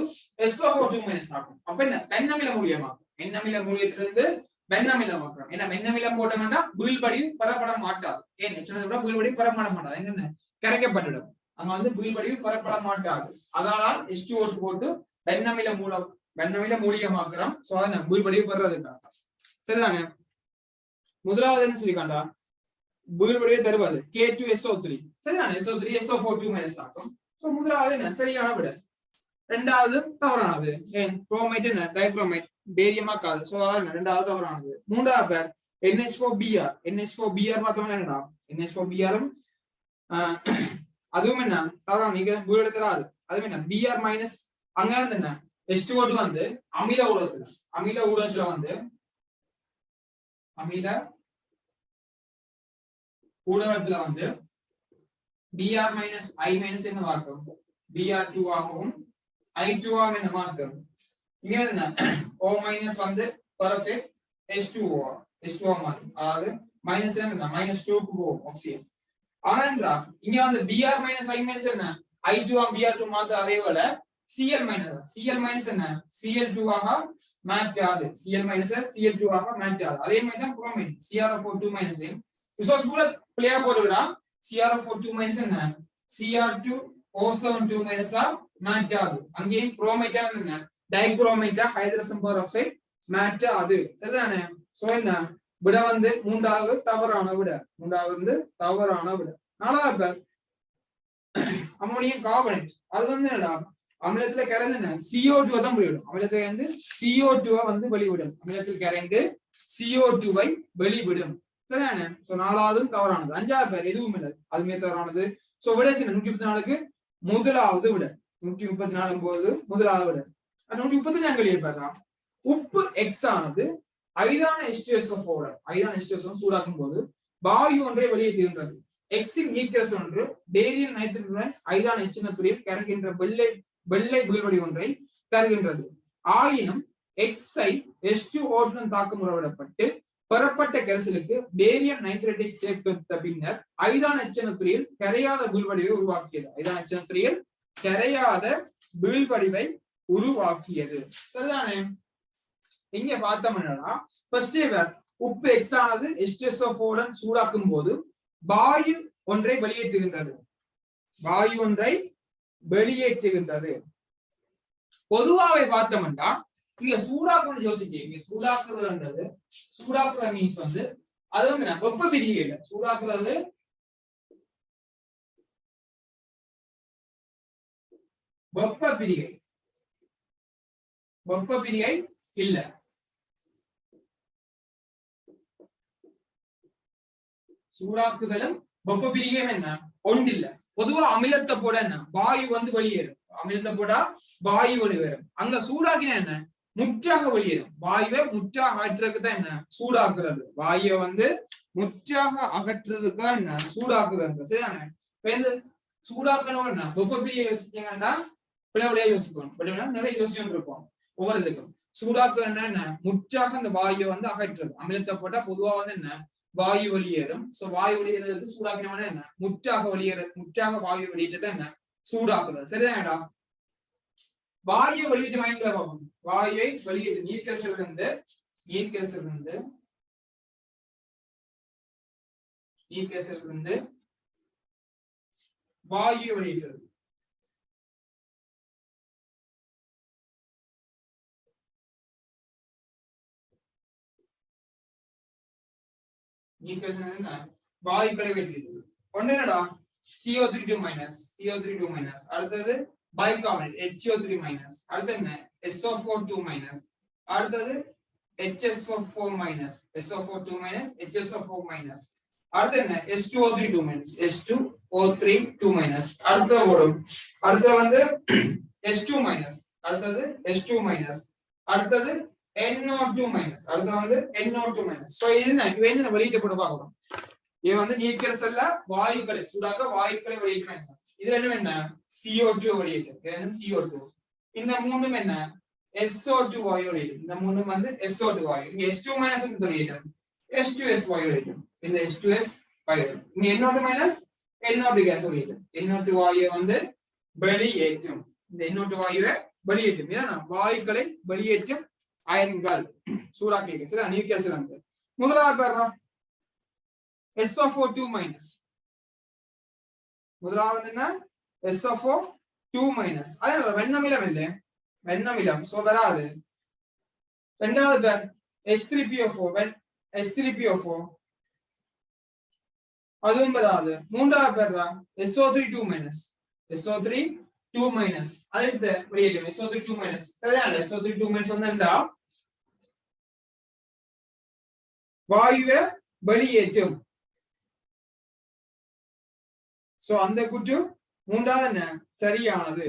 SO4 2- ஆகும். அப்ப என்ன மென்னமில மூலியமாகும். மென்னமில மூலியத்திலிருந்து மென்னமிலமாக்கும். ஏன்னா மென்னமிலம் போட்டோம்னா வீழ்வடிவு பெறப்பட மாட்டாது. ஏன் HNO3 கூட வீழ்வடிவு பெறப்பட மாட்டாது. என்ன கரைக்கப்பட்டுடும். அங்க வந்து வீழ்வடிவு பெறப்பட மாட்டாது. அதனால் H2O2 போட்டு மென்னமில மூலியமாக்குறோம். சோ அதான் வீழ்வடிவு பெறறதுக்காக. சரிதானே? முதலாவது என்ன சொல்லிக்காண்டா வீழ்வடிவை தருவது K2SO3. சரிதானே? SO3 SO4 2- ஆகும். சோ முதலாவது என்ன சரியான விட. இரண்டாவது தவறானது. ஏன் குரோமைட் என்ன டைக்ரோமைட் பேரியமாக்காது. சோ இரண்டாவது தவறானது. மூன்றாவது பேர் NH4Br. NH4Br பார்த்தோம்னா என்னடா NH4Br அதுவும் என்ன தவறான நீங்க வீடு தராது. அதுவும் என்ன Br- அங்க வந்து என்ன H2O2 வந்து அமில ஊடகத்துல வந்து Br- I- என்ன வாக்கும் Br2 ஆகவும் I2 ஆக என்ன மாற்றும். இங்க என்ன O- வந்து பெராக்சைடு H2O மாற்றும். அதாவது மைனஸ் என்ன -2 க்கு போகும் ஆக்சிஜன். ஆனா இங்க வந்து Br- I- என்ன I2 Br2 மாற்று. அதே போல Cl- என்ன Cl2 ஆக மாற்றாது. Cl- ஆக மாற்றாது. அதே மாதிரி தான் குரோமைட் Cr4 2- ரிசோர்ஸ் கூட பிளேயா போடுறா Cr4 2- என்ன Cr2O7 2- மாற்றாது. அங்கேயும் குரோமைட்டா வந்து டைக்ரோமைட்டா ஹைட்ரஜன் பெராக்சைடு மாற்றாது. சரிதானே? சோ என்ன விட வந்து மூன்றாவது தவறான விட. நாலாவது அம்மோனியம் கார்பனேட். அது வந்து என்னடா அமிலத்துல கரைந்து CO2 தான் வெளிவிடும். அமிலத்துல வந்து CO2 வந்து வெளிவிடும். அமிலத்தில் கரைந்து CO2 வெளிவிடும். சரிதானே? சோ நாலாவது தவறானது. அஞ்சாவது பேர் எதுவும் இல்லை அதுமே தவறானது. சோ விட 134க்கு முதலாவது விட 134 போது முதலாவது விட. 135 வெளியேறா உப்பு X ஆனது ஐதான H2SO4 சூடாக்கும் போது வாயு ஒன்றை வெளியேற்றுகின்றது. எக்ஸின் நீக்கரசு ஒன்று பேரியன் நைட்ரஜனுடன் ஐதான HNO3 கரைக்கின்ற வெள்ளை வீழ்வடி ஒன்றை தருகின்றது. ஆயினும் Xஐ H2O2 தாக்கம் உறவிடப்பட்டு பெறப்பட்ட கரைசலுக்கு பேரியன் நைட்ரேட்டை சேர்த்த பின்னர் ஐதான HNO3 கரையாத வீழ்வடிவை உருவாக்கியது. ஐதான HNO3 கரையாத வீழ்வடிவை உருவாக்கியது. சரிதானே? இங்க பார்த்தோம்னா ஃபர்ஸ்ட் உப்பு X ஆனது H2SO4 சூடாக்கும் போது வாயு ஒன்றை வெளியேற்றுகின்றது. பொதுவாக பார்த்தோம்னா இங்க சூடாக்கணும் யோசிக்க. சூடாக்குறது மீன்ஸ் வந்து அது வந்து வெப்ப பிரிகை இல்ல. சூடாக்குறது வெப்ப பிரிகை இல்ல. சூடாக்குதலும் வெப்ப பிரிகையும் என்ன ஒன்று இல்ல. பொதுவா அமிலத்தை போட என்ன வாயு வந்து வெளியேறும். அமிலத்தை போட்டா வாயு வெளியேறும். அங்க சூடாக்கினா என்ன முற்றாக வெளியேறும். வாயுவை முற்றாக அகற்றுறதுக்கு தான் என்ன சூடாக்குறது. வாயுவை வந்து முற்றாக அகற்றுறதுக்கு தான் என்ன சூடாக்குறது. சரிதானே? சூடாக்கணும் என்ன வெப்ப பிரிகை யோசிச்சீங்கன்னா பிளவுலையா யோசிக்கணும். நிறைய யோசிச்சுட்டு இருப்போம் ஒவ்வொருத்துக்கும். சூடாக்குறது என்ன முற்றாக அந்த வாயுவை வந்து அகற்றுறது. அமிலத்தை போட்டா பொதுவா வந்து என்ன வாயு வெளியேறும். சோ வாயு வெளியேறதுக்கு சூடாக்கினோட என்ன முற்றாக வாயு வெளியிட்டது என்ன சூடாக்குறது. சரிதானடா? வாயு வெளியிட்டு வாங்கிக்கல பார்ப்போம். வாயுவை வெளியிட்டு நீர்க்கரசில் இருந்து வாயு வெளியிட்டது. வாயுக்களை வெளியிட்டது. ஒண்ணு என்னடா CO3 மைனஸ், அடுத்தது பைகார்பனேட் HCO3 மைனஸ், அடுத்து என்ன SO4 மைனஸ், அடுத்தது HSO4 minus, SO4 minus, HSO4 minus, அடுத்து என்ன H2O3 மைனஸ், H2O3 மைனஸ், அடுத்து வந்து H2 மைனஸ், அடுத்தது H2 மைனஸ், அடுத்தது NO2 மைனஸ், அடுத்து வந்து NO2 மைனஸ். சோ இது என்ன வெளியிட்டு போட்டு பார்க்கணும். இது வந்து நீர்க்கரசல்ல வாயுக்களை சூடாக்க வாயுக்களை வெளியிடுறாங்க. இதுல என்ன CO2 வெளியிட்டு CO2. இந்த மூணும் என்ன SO2 வாயு வெளியிட்டு. இந்த மூணும் வந்து SO2 வாயு. இங்க H2 மைனஸ் வெளியிட்டு H2S வாயு வெளியிட்டு. இந்த H2S வாயு. இங்க NO2 மைனஸ் NO2 கேஸ் வெளியிட்டு. NO2 வாயு வந்து வெளியேற்றும். இந்த NO2 வாயுவை வெளியேற்றும். இதான் வாயுக்களை வெளியேற்றும் அயன்கள் சூடாக்கி. சரி, நீர்க்கரசல் வந்து முதலாவது பாருங்க SO4 மைனஸ். முதலாவது என்ன SO4 மைனஸ். அதனால வெண்ணமிலம் இல்லை, வெண்ணமிலம் சோ வராது. இரண்டாவது பேர் H3PO4 அதுவும் வராது. மூன்றாவது பேர் தான் SO3 மைனஸ். அடுத்து வெளியேற்றும் SO3 மைனஸ். சரியான SO3 மைனஸ் வந்தா வாயுவை வெளியேற்றும். சோ அந்த குற்று மூன்றாவது என்ன சரியானது.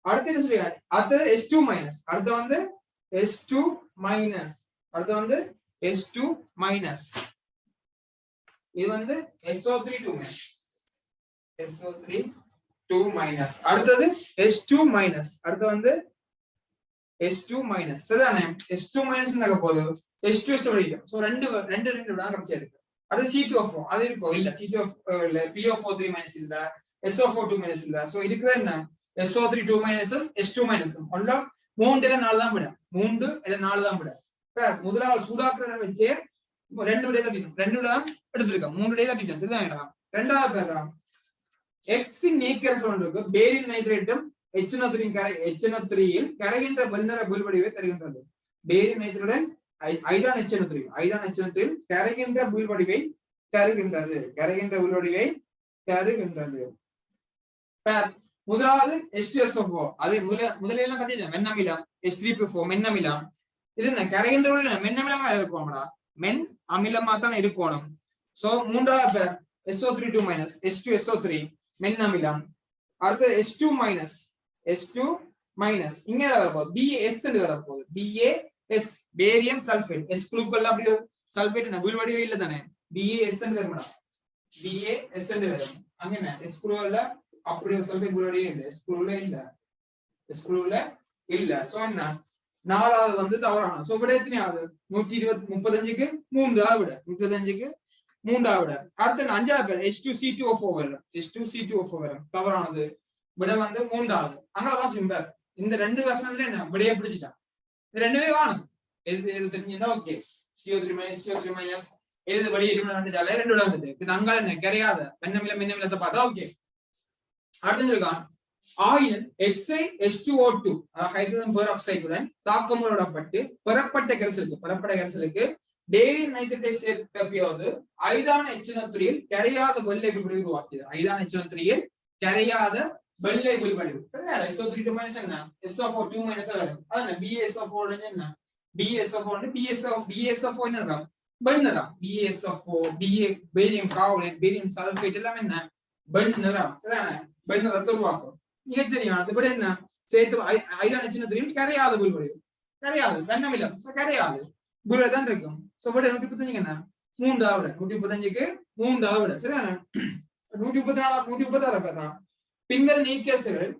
அடுத்து என்ன சொல்லுங்க, அடுத்தது H2 மைனஸ், அடுத்து வந்து H2 மைனஸ், அடுத்து வந்து H2 மைனஸ். இது வந்து SO3 மைனஸ், அடுத்தது H2 மைனஸ், அடுத்து வந்து H2 மைனஸ். சரிதானே? H2 மைனஸ் போது H2S வெளியிடும். சோ ரெண்டு விட கடைசியா இருக்கு. அடுத்து C2O4 அது இருக்கும் இல்ல, C2O4 இல்ல, PO4 மைனஸ் இல்ல, SO4 மைனஸ் இல்ல. சோ இதுக்கு என்ன SO3 மைனஸ் H2 மைனஸ் ஒண்ணு 3 இல்ல 4 தான் விட, 3 இல்ல 4 தான் விட. முதலாவது சூடாக்குறத வச்சு 2 விட தட்டிட்டோம், 2 விட தான் எடுத்துருக்கோம், 3 விட தட்டிட்டோம். சரிதான்? இரண்டாவது பேர் X நீக்கரசல் இருக்கு. பேரில் நைட்ரேட்டும் HNO3 இல் கரைகின்ற வெண்ணிற புல்வடிவை தருகின்றது. பேரில் நைட்ரேட்டுடன் ஐதான் HNO3 கரைகின்ற புல்வடிவை தருகின்றது. முதலாவது H2SO4 அது முதலையெல்லாம் கட்டிட்டேன். மென்னமிலம் H3PO4 மென்னமிலம். இது என்ன கரைகின்ற மென்னமிலமா இருக்கும்டா, மென் அமிலமா தான் இருக்கணும். சோ மூன்றாவது பேர் SO3 மைனஸ், H2SO3 மென்னமிலம். அடுத்து H2 மைனஸ் இங்க வரப்போகுது BAS வரப்போகுது. BAS barium sulphate. S குழுக்கள் அப்படி சல்பேட் என்ன புல்வடிவே இல்ல தானே, BAS வரும்டா, BAS வரும். அங்க என்ன S குழுல அப்படி சல்பேட் புல்வடிவே இல்ல, S குழுல இல்ல. சோ என்ன நாலாவது வந்து தவறான. சோ விட எத்தனையாவது 135க்கு 3 விட 35க்கு 3 விட. அடுத்து அஞ்சாவது பேர் H2C2O4 வரும். தவறானது. விட வந்து 3வது. அங்கதான் சிம்பர். இந்த 2 வருஷத்துல என்ன விடைய பிடிச்சிட்டான். இது ரெண்டுமே வாணும். எது தெரிஞ்சுன்னா ஓகே. CO3 மைனஸ் எது வெளியேறும் 2 விட வந்துட்டு. இது அங்க என்ன கரையாத மென்னமிலத்தை பார்த்தா ஓகே. அடுத்து இருக்கான் ஆயில் H2O2 ஹைட்ரஜன் பெராக்சைடுடன் தாக்கமுடப்பட்டு பெறப்பட்ட கரைசலுக்கு பேரியம் நைட்ரேட்டை சேர்க்கப்போது ஐதான HNO3 கரையாத வெள்ளை புல்வெளி உருவாக்கியது. ஐதான HNO3 கரையாத வெள்ளை புல்வடிவு சரியா SO3 2 மைனஸ் என்ன SO4 2 மைனஸ் வரும் அதானே BaSO4 என்ன BaSO4 னு BaSO4 என்ன வெண்ணிறம் BaSO4 Ba barium carbonate barium sulphate எல்லாம் என்ன வெண்ணிறம் சரிதானே வெண்ணிறத்தை உருவாக்கும் மிக சரியான அதுபடி என்ன சேர்த்து ஐதான சின்னத்திலையும் கரையாத புல்வடிவு கரையாது வெண்ணமில்லம் கரையாது புல்வடிவு தான் இருக்கும் சோ பட் 135 என்ன 3 135க்கு 3 சரிதானே 134 பார்த்தா பின்னர் நீக்கேசுகள்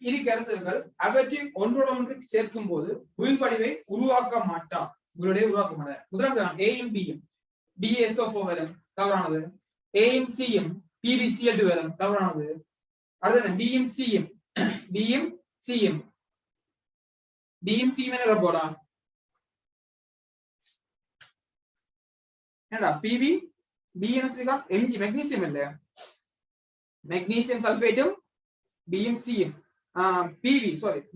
இரு கருத்துகள் அவற்றை ஒன்றோடு சேர்க்கும் போது புல்வடிவை உருவாக்க மாட்டார் முதலாம் ஏயும் பியும் BaSO4 வரும் தவறானது ஏயும் சியும் PbCl2 வரும் தவறானது அடுத்தது பியும் சியும் என்ன போடா ஏண்டா PB BN சொல்லிக்கா Mg மெக்னீசியம் இல்ல மெக்னீசியம் சல்ஃபேட்டும் BmCயும்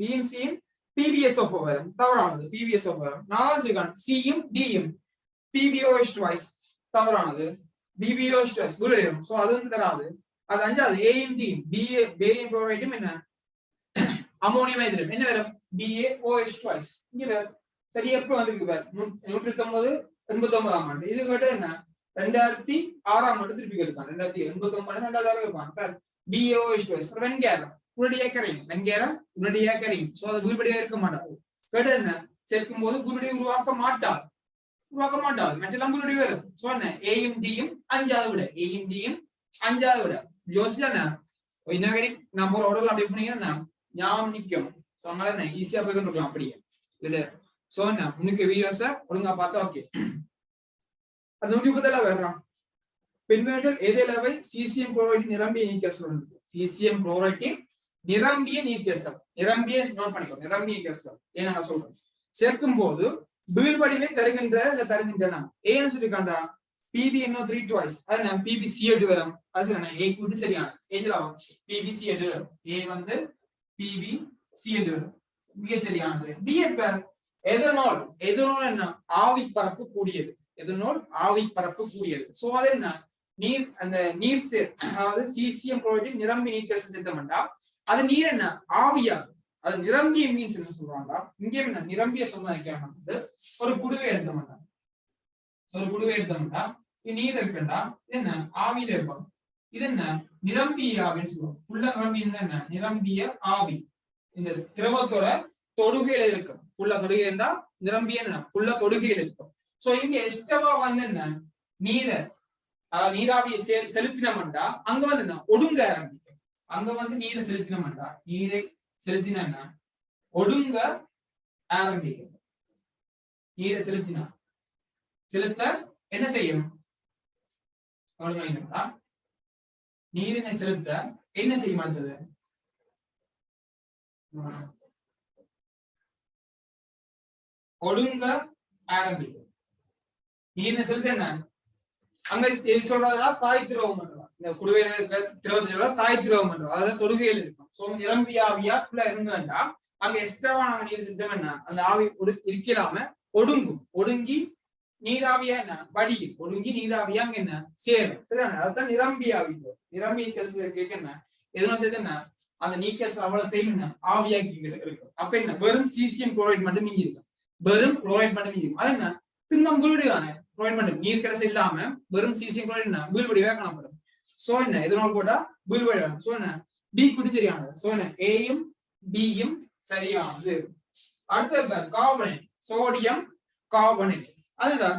BmCயும் PbSO4 வரும் தவறானது PbSO4 வரும் நாலு சொல்லிக்கான் Cயும் Dயும் PbOH twice தவறானது BbOH twice புல்வடிவு சோ அது வந்து தராது அது அஞ்சாவது Aயும் Dயும் பேரியம் குளோரைடும் என்ன அமோனியம் ஹைட்ரேட் என்ன வரும் BaOH twice இங்க வரும் சரி எப்ப வந்திருக்கு பாரு 189 ஆண்டு இது கேட்ட என்ன 2006 ஆண்டு திருப்பி கேட்பான் 2089 2006 கேட்பான் BaOH twice வெண்கேரம் உடனடியாக கரையும் சோ அது புல்வடிவா இருக்க மாட்டாது கேட்ட என்ன சேர்க்கும் போது புல்வடிவை உருவாக்க மாட்டாது மற்றெல்லாம் புல்வடிவு வரும் சோ என்ன Aயும் Dயும் அஞ்சாவது விட யோசிச்சா என்ன நம்ம ஒரு ஆர்டர்ல அப்படி பண்ணீங்கன்னா ஞாபகம் நிக்கும் சோ அதனால என்ன ஈஸியா போய் கொண்டு அப்படியே இல்ல சோ என்ன உனக்கு வீடியோஸ ஒழுங்கா பார்த்தா ஓகே அது 137 வரலாம் பின்வருங்கள் எதிலவை சீசியம் குளோரைடு நிரம்பிய நீக்கேசல் சீசியம் குளோரைடு நிரம்பிய நீக்கேசல் நோட் பண்ணிக்கோ நிரம்பிய நீக்கேசல் ஏன் நாங்க சொல்றோம் சேர்க்கும் போது புல்வடிவை தருகின்றன ஏன்னு சொல்லிருக்காண்டா PbNO3 twice அது நம்ம PbCl2 வரும் அது என்ன A கூட்டு சரியான ஏதுல PbCl2 வரும் A வந்து PbCl2 வரும் மிக சரியானது B எப்ப எதனால் என்ன ஆவி பரப்பு கூடியது சோ அது என்ன நீர் அந்த நீர் அதாவது சீசியம் குளோரைடு நிரம்பி நீக்கேசல் செஞ்சோம்னா அது நீர் என்ன ஆவியாகும் அது நிரம்பிய மீன்ஸ் என்ன சொல்றாங்க இங்கே என்ன நிரம்பிய சொன்னா ஒரு குடுவை எடுத்தோம்னா நீர் இருக்குண்டா என்ன ஆவியில இருப்பாங்க இது என்ன நிரம்பிய ஆவின்னு சொல்லுவோம் ஃபுல்லா நிரம்பி என்ன நிரம்பிய ஆவி இந்த திரவத்தோட தொடுகையில இருக்கும் ஃபுல்லா தொடுகை இருந்தா நிரம்பிய என்ன ஃபுல்லா தொடுகையில இருக்கும் சோ இங்க எஸ்டவா வந்து என்ன நீராவியை செலுத்தினோம்டா அங்க வந்து என்ன ஒடுங்க ஆரம்பிக்கும் அங்க வந்து நீரை செலுத்தினோம்டா செலுத்தினா ஒடுங்க ஆரம்பிக்கும் நீரை செலுத்த என்ன செய்யும் நீரினை செலுத்த என்ன செய்யும் அடுத்தது ஒடுங்க ஆரம்பிக்கும் நீரினை செலுத்த என்ன அங்க சொல்றதா தாய் திரவம் பண்றோம் இந்த குடுவையில இருக்க திரவத்துல தாய் திரவம் பண்றோம் அதாவது தொடுகையில் இருக்கும் சோ நிரம்பி ஆவியா ஃபுல்லா இருந்தா அங்க எக்ஸ்ட்ராவா நாங்க நீர் சித்தம் என்ன அந்த ஆவி இருக்காம ஒடுங்கி நீராவியா என்ன வடியும் ஒடுங்கி நீராவியா அங்க என்ன சேரும் சரிதானே அதுதான் நிரம்பி ஆவி நிரம்பி கேட்க என்ன எதுனா சேர்த்து என்ன அந்த நீக்கேஸ் அவ்வளத்தையும் என்ன ஆவியாக்கி இருக்கும் அப்ப என்ன வெறும் சீசியம் குளோரைட் மட்டும் நீங்க இருக்கும் வெறும் குளோரைட் மட்டும் நீங்க அது என்ன திண்ணம் புல்வடிவானே குளோரைட் மட்டும் நீர் கரைசல் இல்லாம வெறும் சீசியம் குளோரைட் என்ன புல்வடிவா காணப்படும் சோ என்ன எதனால் போட்டா புல்வடிவா சோ என்ன டி குடி சரியானது சோ என்ன ஏயும் பியும் சரியானது அடுத்த கார்பனேட் சோடியம் கார்பனேட் அதுதான்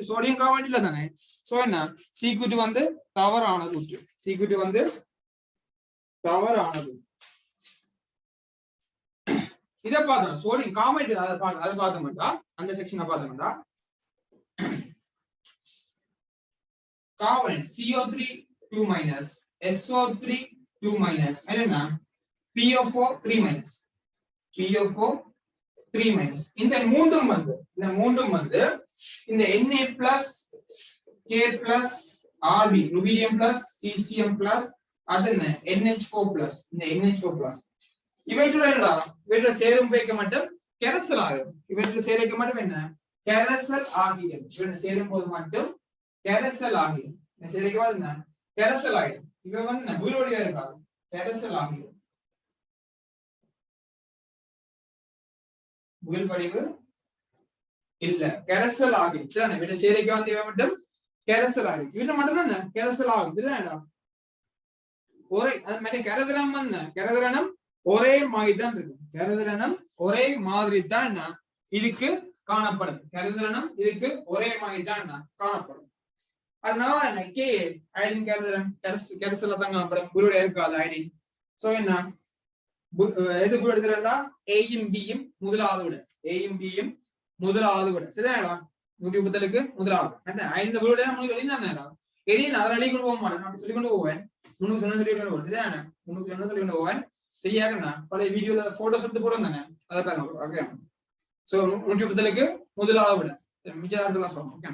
சோடியம் கார்பனேட் இல்ல தானே சோ என்ன சீக்குட்டி வந்து தவறானது சீக்குட்டி வந்து தவறானது இத பார்த்தோம் சோடியம் கார்பனேட் அதை பார்த்தோம்டா அந்த செக்ஷனை பார்த்தோம்டா carbonate CO3 2 minus SO3 2 minus என்ன PO4 3 minus PO4 3 minus இந்த மூன்றும் வந்து இந்த Na plus K plus Rb rubidium plus cesium plus அடுத்து NH4 plus இந்த NH4 plus இவற்றுல சேரும் வைக்க மட்டும் கரைசல் ஆகும் இவற்றுல சேர்க்க மட்டும் என்ன கரைசல் ஆகிடும் சேரும் போது மட்டும் கரைசல் ஆகிடும் சேர்க்க என்ன கரைசல் ஆகிடும் இவ வந்து புல்வடிவா இருக்காது கரைசல் ஆகிடும். முகில் படிவு இல்ல, கரைசல் ஆகிடுச்சு. விட சேரைக்கு வந்து இவன் மட்டும் கரைசல் ஆகிடும். இவன் மட்டும் தானே கரைசல் ஆகும். இதுதான் ஒரே அது மாதிரி கரதிரம் கரதிரணம் ஒரே மாதிரி தான் இருக்கு. கரதிரணம் ஒரே மாதிரி தான் என்ன இதுக்கு காணப்படும். கரதிரணம் இதுக்கு ஒரே மாதிரி தான் என்ன காணப்படும். அதனால என்ன கே ஐடின் கரதிரம் கரைசல தான் காணப்படும். குருடைய இருக்காது ஐடின். சோ என்ன எது கூட எடுத்துட்டா ஏயும் பியும் முதலாவது விட, ஏயும் பியும் முதலாவது விட. சரிதாடா 130க்கு முதலாவது. ஐந்து விட முன்னாடி வெளியானடா. எடின் அதனால அழி கொண்டு போக மாட்டேன். நான் சொல்லி கொண்டு போவேன். முன்னுக்கு சொன்ன சொல்லி கொண்டு போவேன். சரிதானே? முன்னுக்கு என்ன சொல்லி கொண்டு போவேன். தெரியாதுண்ணா பழைய வீடியோல போட்டோஸ் எடுத்து போடுவாங்க. அதை பாருங்க. ஓகே. சோ 130க்கு முதலாவது விட. மிச்ச நேரத்துல சொல்லணும். ஓகே.